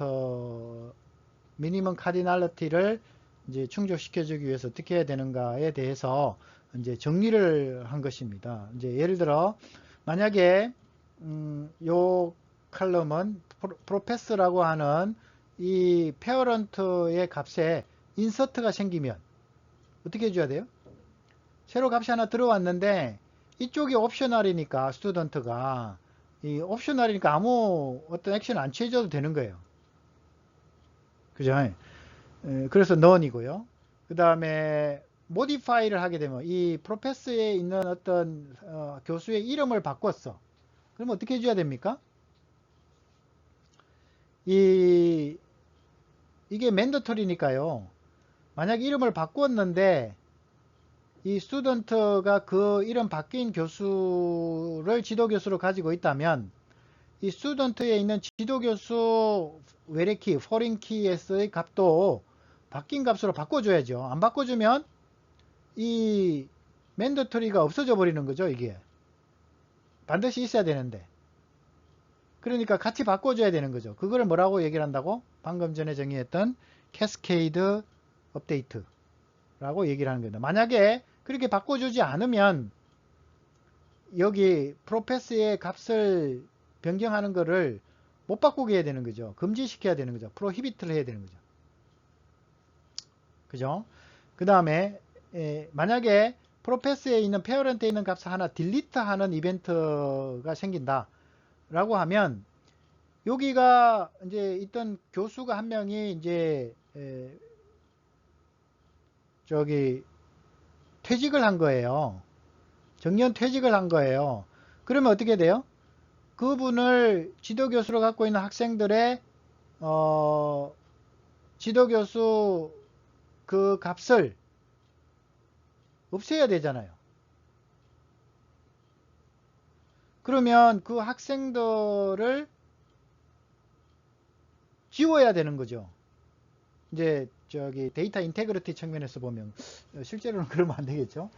미니멈 카디널리티를 이제 충족시켜주기 위해서 어떻게 해야 되는가에 대해서 이제 정리를 한 것입니다. 이제 예를 들어 만약에 요 칼럼은 프로페스라고 하는 이 페어런트의 값에 인서트가 생기면 어떻게 해줘야 돼요? 새로 값이 하나 들어왔는데 이쪽이 옵셔널이니까 스튜던트가 이 옵셔널이니까 아무 어떤 액션 안 취해줘도 되는 거예요. 그죠? 그래서 none이고요. 그 다음에 modify를 하게 되면 이 프로페스에 있는 어떤 교수의 이름을 바꿨어. 그럼 어떻게 해줘야 됩니까? 이게 mandatory니까요. 만약 이름을 바꿨는데 이 스튜던트가 그 이름 바뀐 교수를 지도교수로 가지고 있다면 이 스튜던트에 있는 지도교수 외래키, foreign key의 값도 바뀐 값으로 바꿔줘야죠. 안 바꿔주면 이 mandatory가 없어져 버리는 거죠. 이게 반드시 있어야 되는데, 그러니까 같이 바꿔줘야 되는 거죠. 그거를 뭐라고 얘기를 한다고? 방금 전에 정의했던 캐스케이드 업데이트라고 얘기를 하는 겁니다. 만약에 그렇게 바꿔주지 않으면 여기 프로페스의 값을 변경하는 거를 못 바꾸게 해야 되는 거죠. 금지시켜야 되는 거죠. 프로히비트를 해야 되는 거죠. 그죠? 그 다음에 만약에 프로페스에 있는 페어런트에 있는 값을 하나 딜리트 하는 이벤트가 생긴다 라고 하면, 여기가 이제 있던 교수가 한 명이 이제 저기 퇴직을 한 거예요. 정년 퇴직을 한 거예요. 그러면 어떻게 돼요? 그분을 지도교수로 갖고 있는 학생들의 지도교수 그 값을 없애야 되잖아요. 그러면 그 학생들을 지워야 되는 거죠. 이제 저기 데이터 인테그리티 측면에서 보면 실제로는 그러면 안 되겠죠.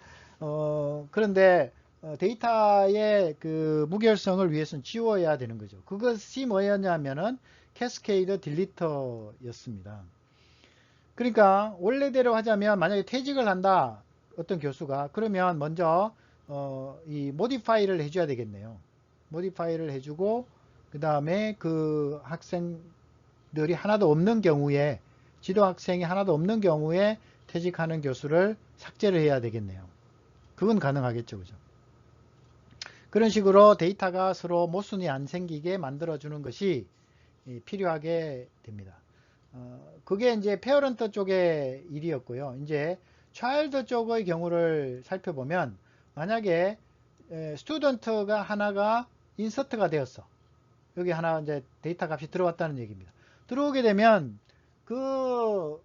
그런데 데이터의 그 무결성을 위해서는 지워야 되는 거죠. 그것이 뭐였냐면은 캐스케이드 딜리터였습니다. 그러니까 원래대로 하자면 만약에 퇴직을 한다 어떤 교수가, 그러면 먼저 이 모디파이를 해줘야 되겠네요. 모디파이를 해주고 그 다음에 그 학생들이 하나도 없는 경우에, 지도 학생이 하나도 없는 경우에 퇴직하는 교수를 삭제를 해야 되겠네요. 그건 가능하겠죠. 그죠? 그런 식으로 데이터가 서로 모순이 안 생기게 만들어주는 것이 필요하게 됩니다. 그게 이제 페어런트 쪽의 일이었고요. 이제 차일드 쪽의 경우를 살펴보면, 만약에 스튜던트가 하나가 인서트가 되었어. 여기 하나 이제 데이터 값이 들어왔다는 얘기입니다. 들어오게 되면 그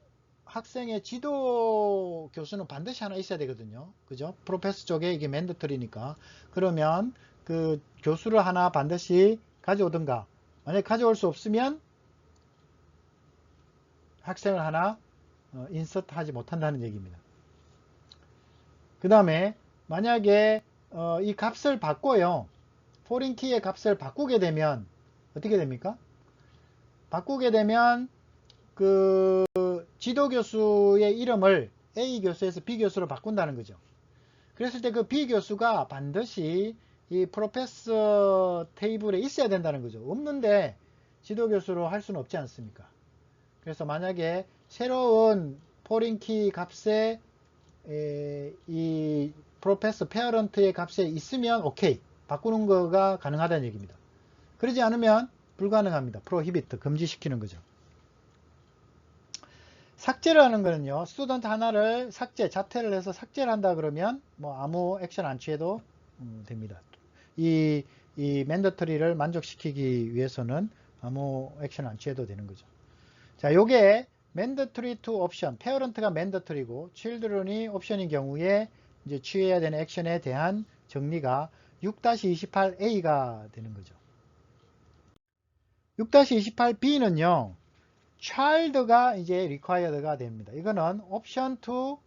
학생의 지도 교수는 반드시 하나 있어야 되거든요. 그죠? 프로페서 쪽에 이게 맨더터리니까. 그러면 그 교수를 하나 반드시 가져오든가, 만약에 가져올 수 없으면 학생을 하나 인서트 하지 못한다는 얘기입니다. 그 다음에 만약에 이 값을 바꿔요. 포린 키의 값을 바꾸게 되면 어떻게 됩니까? 바꾸게 되면 그 지도 교수의 이름을 A 교수에서 B 교수로 바꾼다는 거죠. 그랬을 때 그 B 교수가 반드시 이 프로페서 테이블에 있어야 된다는 거죠. 없는데 지도 교수로 할 수는 없지 않습니까? 그래서 만약에 새로운 포린 키 값에 이 프로페서 페어런트의 값에 있으면 오케이, 바꾸는 거가 가능하다는 얘기입니다. 그러지 않으면 불가능합니다. 프로히비트, 금지시키는 거죠. 삭제를 하는 거는요, 스튜던트 하나를 자퇴를 해서 삭제를 한다 그러면 뭐 아무 액션 안 취해도 됩니다. 이 맨더터리를 만족시키기 위해서는 아무 액션 안 취해도 되는 거죠. 자, 요게 mandatory to option, 페어런트가 mandatory고 children이 옵션인 경우에 이제 취해야 되는 액션에 대한 정리가 6-28A가 되는 거죠. 6-28B는요, child가 이제 required가 됩니다. 이거는 option to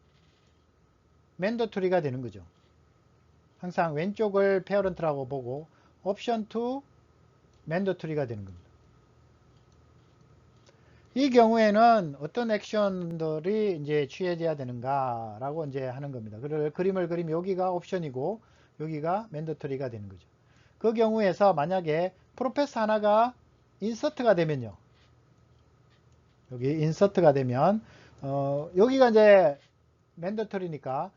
mandatory가 되는 거죠. 항상 왼쪽을 parent라고 보고 option to mandatory가 되는 겁니다. 이 경우에는 어떤 액션들이 이제 취해져야 되는가라고 이제 하는 겁니다. 그림을 그리면 여기가 옵션이고 여기가 맨더터리가 되는 거죠. 그 경우에서 만약에 프로페서 하나가 인서트가 되면요. 여기 인서트가 되면 여기가 이제 맨더터리니까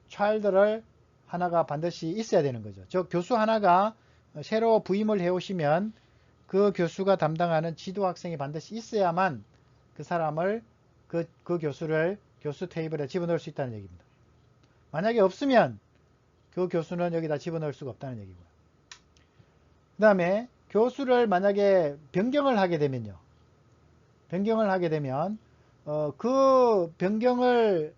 child를 하나가 반드시 있어야 되는 거죠. 저 교수 하나가 새로 부임을 해 오시면 그 교수가 담당하는 지도 학생이 반드시 있어야만 그 사람을 그 교수를 교수 테이블에 집어넣을 수 있다는 얘기입니다. 만약에 없으면 그 교수는 여기다 집어넣을 수가 없다는 얘기고요. 그 다음에 교수를 만약에 변경을 하게 되면요. 변경을 하게 되면 그 변경을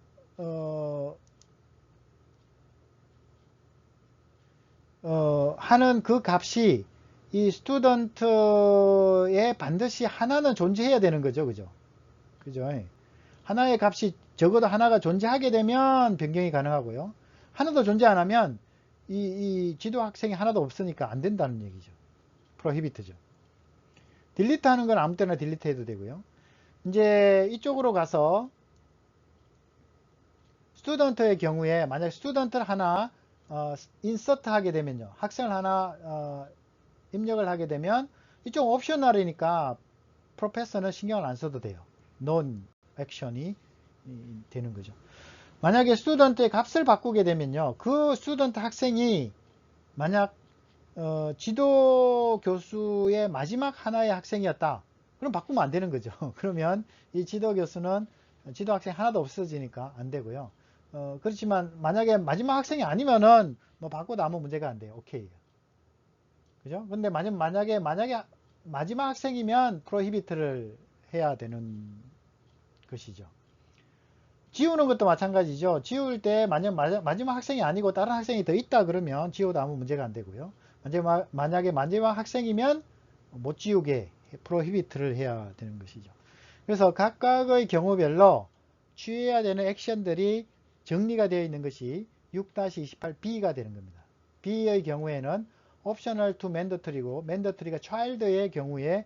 하는 그 값이 이 스튜던트에 반드시 하나는 존재해야 되는 거죠. 그죠? 그죠? 하나의 값이 적어도 하나가 존재하게 되면 변경이 가능하고요. 하나도 존재 안 하면 이 지도 학생이 하나도 없으니까 안 된다는 얘기죠. 프로히비트죠. 딜리트 하는 건 아무 때나 딜리트 해도 되고요. 이제 이쪽으로 가서 스튜던트의 경우에 만약 스튜던트를 하나 인서트 하게 되면요. 학생을 하나 입력을 하게 되면 이쪽 옵셔널이니까 프로페서는 신경을 안 써도 돼요. 논 액션이 되는 거죠. 만약에 스튜던트의 값을 바꾸게 되면요. 그 스튜던트 학생이 만약 지도 교수의 마지막 하나의 학생이었다. 그럼 바꾸면 안 되는 거죠. 그러면 이 지도 교수는 지도 학생 하나도 없어지니까 안 되고요. 그렇지만 만약에 마지막 학생이 아니면은 뭐 바꿔도 아무 문제가 안 돼요. 오케이. 그죠? 근데 만약에 마지막 학생이면 프로히비트를 해야 되는 것이죠. 지우는 것도 마찬가지죠. 지울 때 마지막 학생이 아니고 다른 학생이 더 있다 그러면 지워도 아무 문제가 안 되고요. 만약에 마지막 학생이면 못 지우게 프로히비트를 해야 되는 것이죠. 그래서 각각의 경우별로 취해야 되는 액션들이 정리가 되어 있는 것이 6-28B가 되는 겁니다. B의 경우에는 옵셔널 투 맨더터리고 맨더터리가 child의 경우에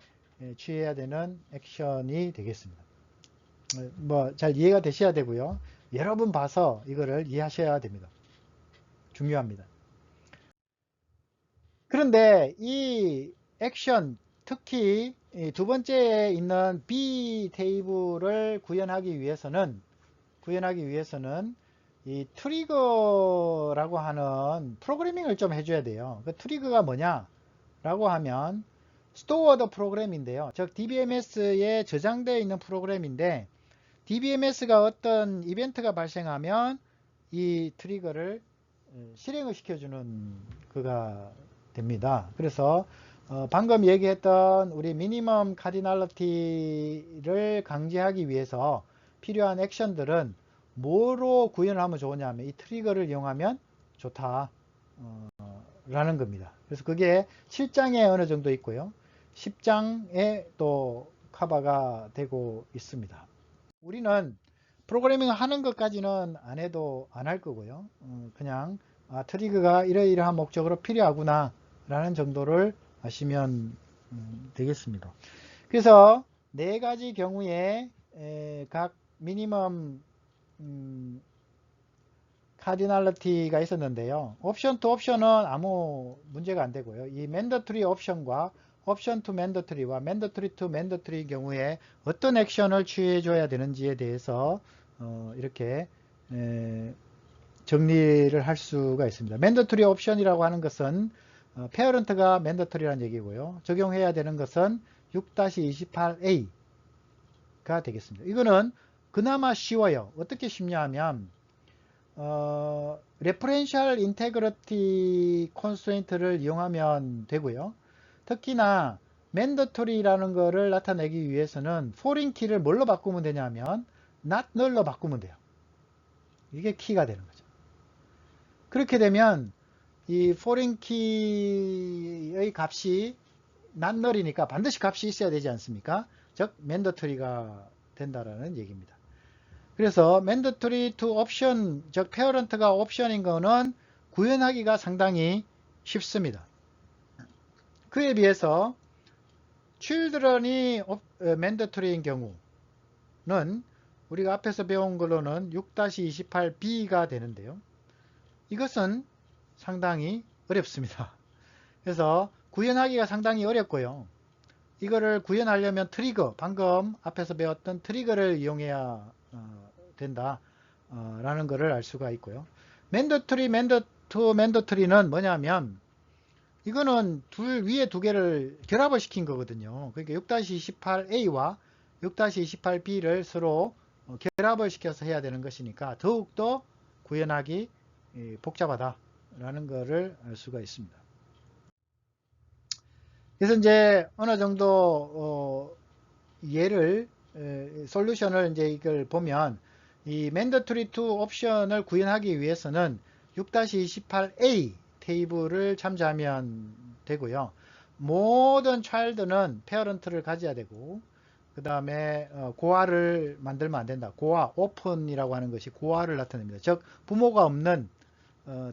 취해야 되는 액션이 되겠습니다. 뭐 잘 이해가 되셔야 되고요. 여러 번 봐서 이거를 이해하셔야 됩니다. 중요합니다. 그런데 이 액션, 특히 두 번째에 있는 B 테이블을 구현하기 위해서는 이 트리거라고 하는 프로그래밍을 좀 해줘야 돼요. 그 트리거가 뭐냐라고 하면 스토어드 프로그램인데요. 즉 DBMS에 저장되어 있는 프로그램인데 DBMS가 어떤 이벤트가 발생하면 이 트리거를 실행을 시켜주는 그가 됩니다. 그래서 방금 얘기했던 우리 미니멈 카디널리티를 강제하기 위해서 필요한 액션들은 뭐로 구현을 하면 좋으냐 하면 이 트리거를 이용하면 좋다 라는 겁니다. 그래서 그게 7장에 어느 정도 있고요. 10장에 또 커버가 되고 있습니다. 우리는 프로그래밍 하는 것까지는 안 해도 안 할 거고요. 그냥 트리거가 이러이러한 목적으로 필요하구나 라는 정도를 아시면 되겠습니다. 그래서 네 가지 경우에 각 미니멈 카디널리티가 있었는데요. 옵션 투 옵션은 아무 문제가 안 되고요. 이 맨더트리 옵션과 옵션 투 맨더트리와 맨더트리 투 맨더트리 경우에 어떤 액션을 취해 줘야 되는지에 대해서 이렇게 정리를 할 수가 있습니다. 맨더트리 옵션이라고 하는 것은 페어런트가 맨더터리라는 얘기고요. 적용해야 되는 것은 6-28A가 되겠습니다. 이거는 그나마 쉬워요. 어떻게 쉽냐 하면 레퍼런셜 인테그리티 컨스트레인트를 이용하면 되고요. 특히나 맨더터리라는 거를 나타내기 위해서는 foreign 키를 뭘로 바꾸면 되냐면 not null로 바꾸면 돼요. 이게 키가 되는 거죠. 그렇게 되면 이 foreign 키의 값이 not null이니까 반드시 값이 있어야 되지 않습니까? 즉 mandatory가 된다라는 얘기입니다. 그래서 mandatory to option, 즉 parent가 옵션인 거는 구현하기가 상당히 쉽습니다. 그에 비해서 children이 mandatory인 경우는 우리가 앞에서 배운 걸로는 6-28B가 되는데요. 이것은 상당히 어렵습니다. 그래서 구현하기가 상당히 어렵고요. 이거를 구현하려면 트리거, 방금 앞에서 배웠던 트리거를 이용해야 된다 라는 것을 알 수가 있고요. 맨더트리, 맨더트리는 뭐냐면 이거는 위에 두 개를 결합을 시킨 거거든요. 그러니까 6-28A와 6-28B를 서로 결합을 시켜서 해야 되는 것이니까 더욱더 구현하기 복잡하다 라는 것을 알 수가 있습니다. 그래서 이제 어느 정도 예를 솔루션을 이제 이걸 보면 이 mandatory to 옵션을 구현하기 위해서는 6-28A 테이블을 참조하면 되고요. 모든 child는 parent를 가져야 되고 그 다음에 고아를 만들면 안 된다. 고아, 오픈이라고 하는 것이 고아를 나타냅니다. 즉 부모가 없는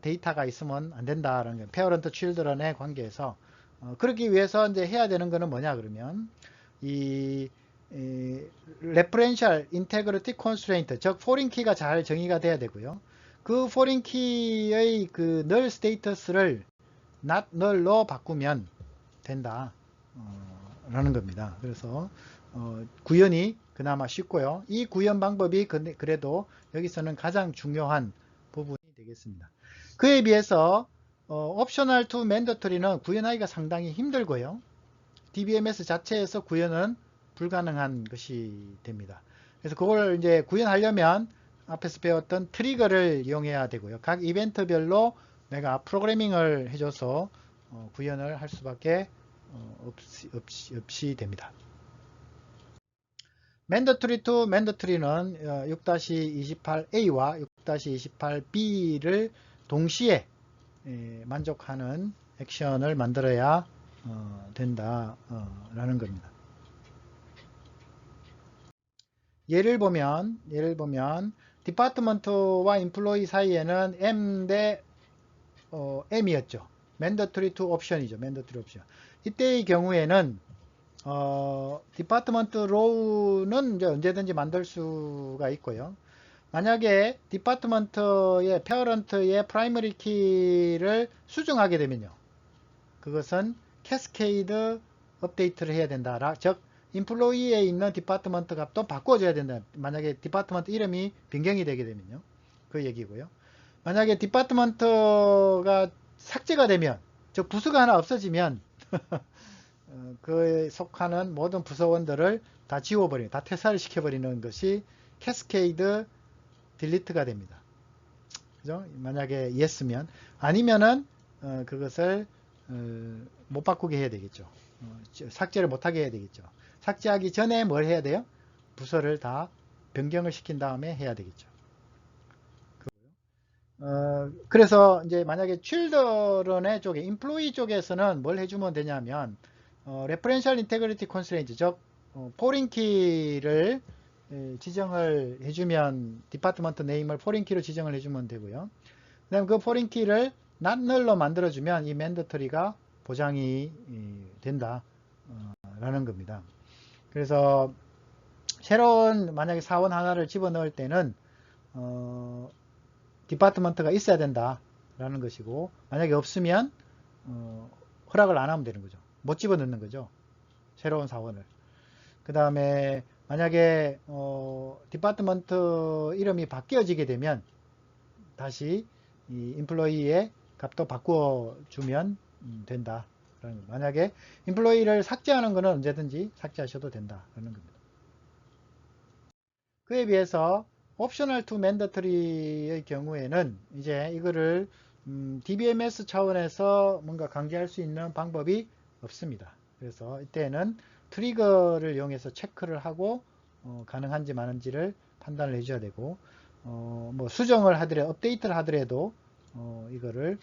데이터가 있으면 안 된다라는 거예요. 페어런트 칠드런의 관계에서 그러기 위해서 이제 해야 되는 거는 뭐냐 그러면 이 referential integrity constraint, 즉 foreign key가 잘 정의가 돼야 되고요. 그 foreign key의 그 null status를 not null로 바꾸면 된다 라는 겁니다. 그래서 구현이 그나마 쉽고요. 이 구현 방법이 그래도 여기서는 가장 중요한 부분이 되겠습니다. 그에 비해서 optional to mandatory는 구현하기가 상당히 힘들고요. DBMS 자체에서 구현은 불가능한 것이 됩니다. 그래서 그걸 이제 구현하려면 앞에서 배웠던 트리거를 이용해야 되고요. 각 이벤트별로 내가 프로그래밍을 해줘서 구현을 할 수밖에 없이 됩니다. mandatory to mandatory는 6-28A와 6-28B를 동시에 만족하는 액션을 만들어야 된다라는 겁니다. 예를 보면 디파트먼트와 인플로이 사이에는 M 대 M이었죠. mandatory to option이죠. mandatory option. 이때의 경우에는 디파트먼트 로우는 이제 언제든지 만들 수가 있고요. 만약에 디파트먼트의 페어런트의 프라이머리 키를 수정하게 되면요. 그것은 캐스케이드 업데이트를 해야 된다. 즉 인플로이에 있는 디파트먼트 값도 바꿔줘야 된다. 만약에 디파트먼트 이름이 변경이 되게 되면요. 그 얘기고요. 만약에 디파트먼트가 삭제가 되면, 즉 부수가 하나 없어지면 그에 속하는 모든 부서원들을 다 지워버리는, 다 퇴사를 시켜버리는 것이 캐스케이드 딜리트가 됩니다. 그죠? 만약에 yes면 아니면은 그것을 못 바꾸게 해야 되겠죠. 삭제를 못하게 해야 되겠죠. 삭제하기 전에 뭘 해야 돼요? 부서를 다 변경을 시킨 다음에 해야 되겠죠. 그래서 이제 만약에 children의 쪽에, employee 쪽에서는 뭘 해주면 되냐면 referential integrity constraint, 즉 foreign key를 지정을 해주면 디파트먼트 네임을 foreign key로 지정을 해주면 되고요. 그 다음 그 foreign key를 not null로 만들어주면 이 mandatory가 보장이 된다 라는 겁니다. 그래서 새로운 만약에 사원 하나를 집어넣을 때는 디파트먼트가 있어야 된다 라는 것이고, 만약에 없으면 허락을 안 하면 되는 거죠. 못 집어넣는 거죠. 새로운 사원을. 그 다음에 만약에 디파트먼트 이름이 바뀌어지게 되면 다시 이 인플로이의 값도 바꾸어 주면 된다. 만약에 인플로이를 삭제하는 것은 언제든지 삭제하셔도 된다라는 겁니다. 그에 비해서 옵셔널 투 맨더터리의 경우에는 이제 이거를 DBMS 차원에서 뭔가 강제할 수 있는 방법이 없습니다. 그래서 이때는 트리거를 이용해서 체크를 하고 가능한지 마는지를 판단을 해줘야 되고, 뭐 수정을 하더라도, 업데이트를 하더라도 이거를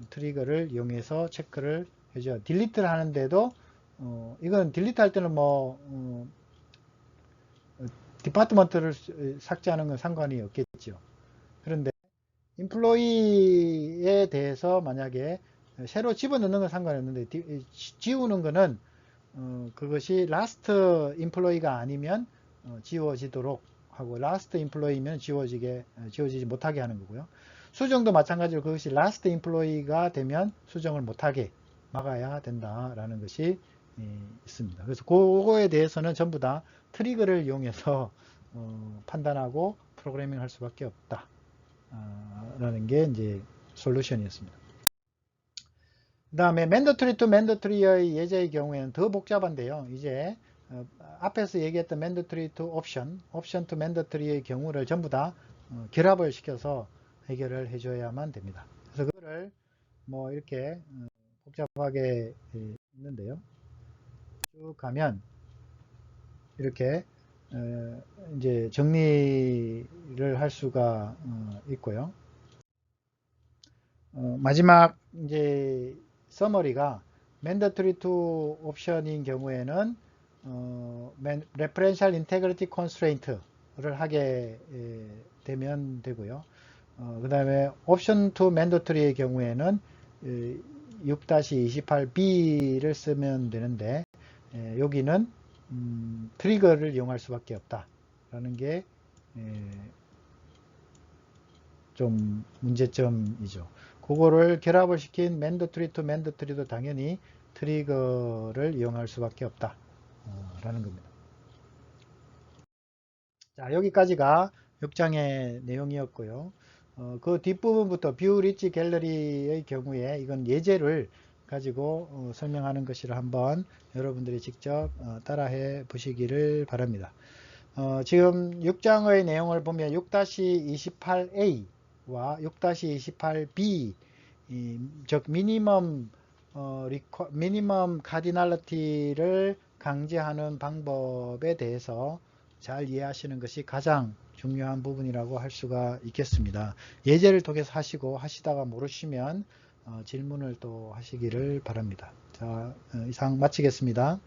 트리거를 이용해서 체크를 해줘야. 딜리트를 하는데도 이건 딜리트 할 때는 뭐 디파트먼트를 삭제하는 건 상관이 없겠죠. 그런데 인플로이에 대해서 만약에 새로 집어넣는 건 상관이 없는데 지우는 거는 그것이 라스트 인플로이가 아니면 지워지도록 하고, 라스트 인플로이면 지워지지 못하게 하는 거고요. 수정도 마찬가지로 그것이 라스트 인플로이가 되면 수정을 못하게 막아야 된다라는 것이 있습니다. 그래서 그거에 대해서는 전부 다 트리거를 이용해서 판단하고 프로그래밍 할 수밖에 없다 라는 게 이제 솔루션이었습니다. 그 다음에 mandatory to mandatory의 예제의 경우에는 더 복잡한데요. 이제 앞에서 얘기했던 mandatory to option, option to mandatory의 경우를 전부 다 결합을 시켜서 해결을 해줘야만 됩니다. 그래서 그거를 뭐 이렇게 복잡하게 있는데요. 쭉 가면 이렇게 이제 정리를 할 수가 있고요. 마지막 이제 서머리가 mandatory to option인 경우에는 referential integrity constraint를 하게 되면 되고요. 그 다음에 option to mandatory의 경우에는 6-28b를 쓰면 되는데 여기는 트리거를 이용할 수밖에 없다라는 게 좀 문제점이죠. 그거를 결합을 시킨 mandatory to mandatory도 당연히 트리거를 이용할 수밖에 없다 라는 겁니다. 자, 여기까지가 6장의 내용이었고요. 그 뒷부분부터 뷰 리치 갤러리의 경우에 이건 예제를 가지고 설명하는 것이라 한번 여러분들이 직접 따라해 보시기를 바랍니다. 지금 6장의 내용을 보면 6-28A와 6-28B 즉 미니멈 카디널리티를 강제하는 방법에 대해서 잘 이해하시는 것이 가장 중요한 부분이라고 할 수가 있겠습니다. 예제를 통해서 하시고 하시다가 모르시면 질문을 또 하시기를 바랍니다. 자, 이상 마치겠습니다.